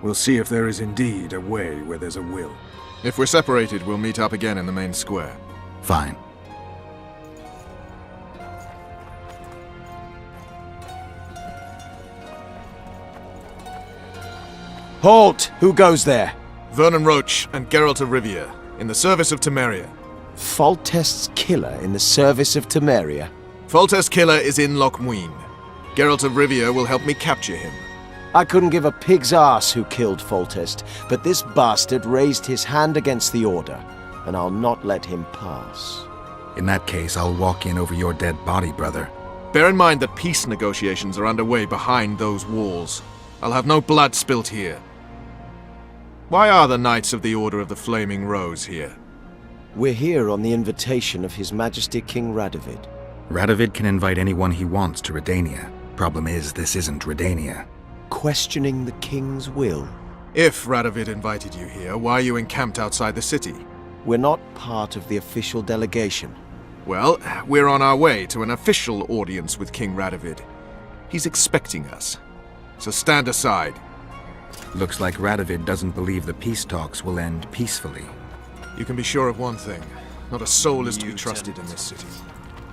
we'll see if there is indeed a way where there's a will. If we're separated, we'll meet up again in the main square. Fine. Halt! Who goes there? Vernon Roach and Geralt of Rivia, in the service of Temeria. Foltest's killer in the service of Temeria? Foltest's killer is in Lochmuir. Geralt of Rivia will help me capture him. I couldn't give a pig's ass who killed Foltest, but this bastard raised his hand against the Order, and I'll not let him pass. In that case, I'll walk in over your dead body, brother. Bear in mind that peace negotiations are underway behind those walls. I'll have no blood spilt here. Why are the Knights of the Order of the Flaming Rose here? We're here on the invitation of His Majesty King Radovid. Radovid can invite anyone he wants to Redania. Problem is, this isn't Redania. Questioning the King's will. If Radovid invited you here, why are you encamped outside the city? We're not part of the official delegation. Well, we're on our way to an official audience with King Radovid. He's expecting us. So stand aside. Looks like Radovid doesn't believe the peace talks will end peacefully. You can be sure of one thing. Not a soul is to be trusted in this city.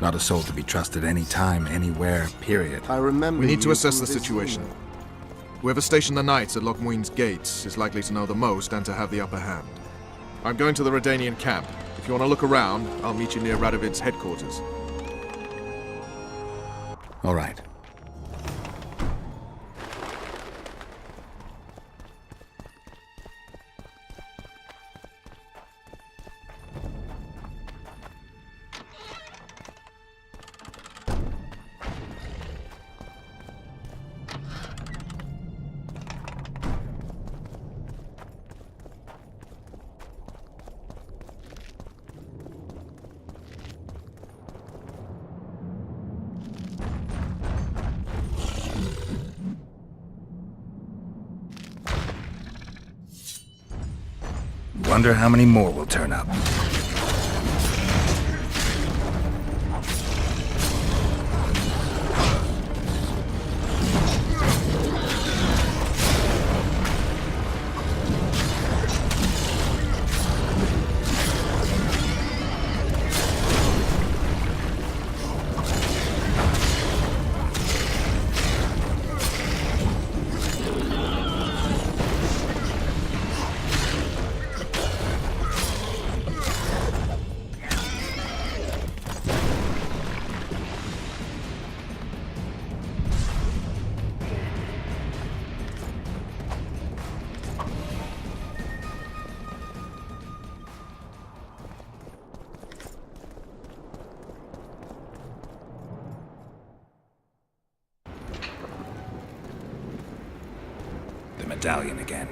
Not a soul to be trusted any time, anywhere, period. I remember. We need to you assess from the this situation. email. Whoever stationed the knights at Lochmuir's gates is likely to know the most and to have the upper hand. I'm going to the Redanian camp. If you want to look around, I'll meet you near Radovid's headquarters. All right. Wonder how many more will turn up. Medallion again.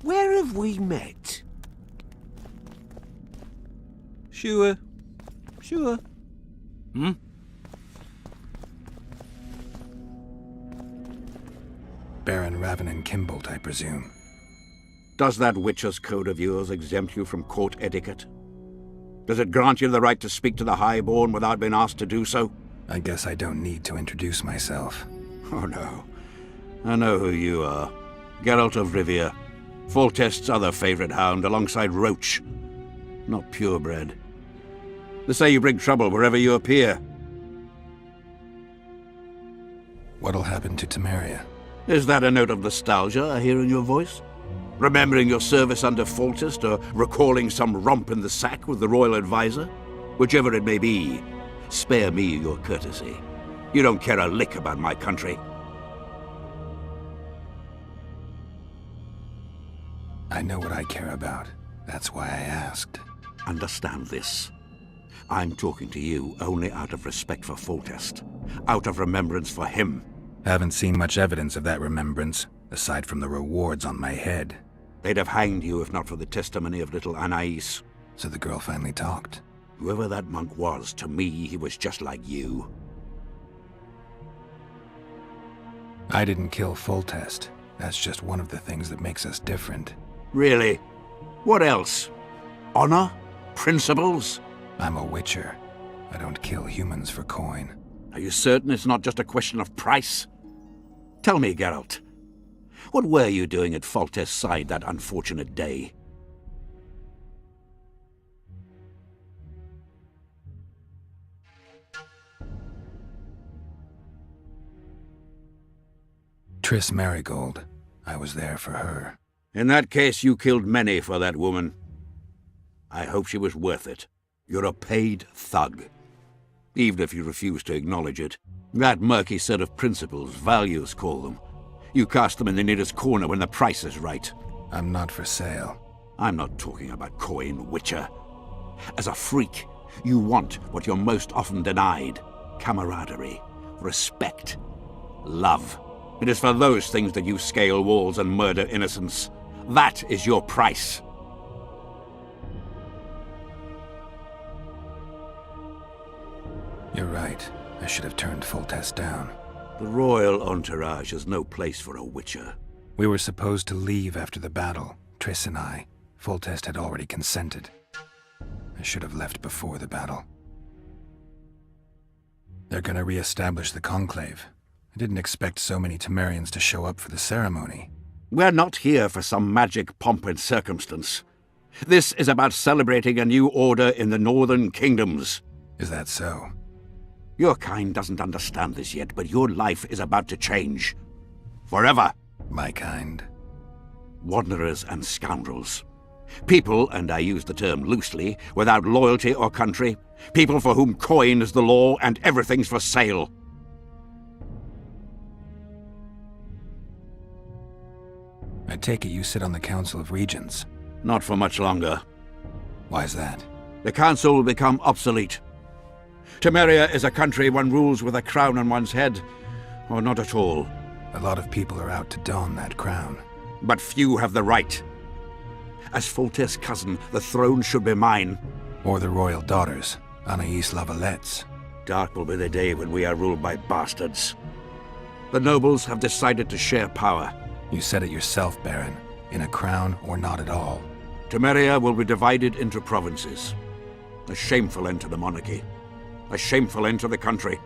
Where have we met? Sure. Hmm? Baron Ravenin Kimbolt, I presume. Does that Witcher's code of yours exempt you from court etiquette? Does it grant you the right to speak to the Highborn without being asked to do so? I guess I don't need to introduce myself. Oh no. I know who you are. Geralt of Rivia. Foltest's other favorite hound alongside Roach. Not purebred. They say you bring trouble wherever you appear. What'll happen to Temeria? Is that a note of nostalgia I hear in your voice? Remembering your service under Foltest, or recalling some romp in the sack with the royal advisor? Whichever it may be, spare me your courtesy. You don't care a lick about my country. I know what I care about. That's why I asked. Understand this. I'm talking to you only out of respect for Foltest. Out of remembrance for him. Haven't seen much evidence of that remembrance, aside from the rewards on my head. They'd have hanged you if not for the testimony of little Anais. So the girl finally talked. Whoever that monk was, to me, he was just like you. I didn't kill Foltest. That's just one of the things that makes us different. Really? What else? Honor? Principles? I'm a witcher. I don't kill humans for coin. Are you certain it's not just a question of price? Tell me, Geralt. What were you doing at Foltest's side that unfortunate day? Triss Marigold. I was there for her. In that case, you killed many for that woman. I hope she was worth it. You're a paid thug. Even if you refuse to acknowledge it. That murky set of principles, values call them. You cast them in the nearest corner when the price is right. I'm not for sale. I'm not talking about coin, Witcher. As a freak, you want what you're most often denied. Camaraderie, respect, love. It is for those things that you scale walls and murder innocents. That is your price. You're right. I should have turned Foltest down. The royal entourage is no place for a witcher. We were supposed to leave after the battle, Triss and I. Foltest had already consented. I should have left before the battle. They're gonna re-establish the Conclave. I didn't expect so many Temerians to show up for the ceremony. We're not here for some magic pomp and circumstance. This is about celebrating a new order in the Northern Kingdoms. Is that so? Your kind doesn't understand this yet, but your life is about to change. Forever. My kind? Wanderers and scoundrels. People, and I use the term loosely, without loyalty or country. People for whom coin is the law and everything's for sale. I take it you sit on the Council of Regents. Not for much longer. Why's that? The Council will become obsolete. Temeria is a country one rules with a crown on one's head, or not at all. A lot of people are out to don that crown. But few have the right. As Foltest's cousin, the throne should be mine. Or the royal daughters, Anais Lavallette's. Dark will be the day when we are ruled by bastards. The nobles have decided to share power. You said it yourself, Baron. In a crown or not at all. Temeria will be divided into provinces. A shameful end to the monarchy. A shameful end to the country.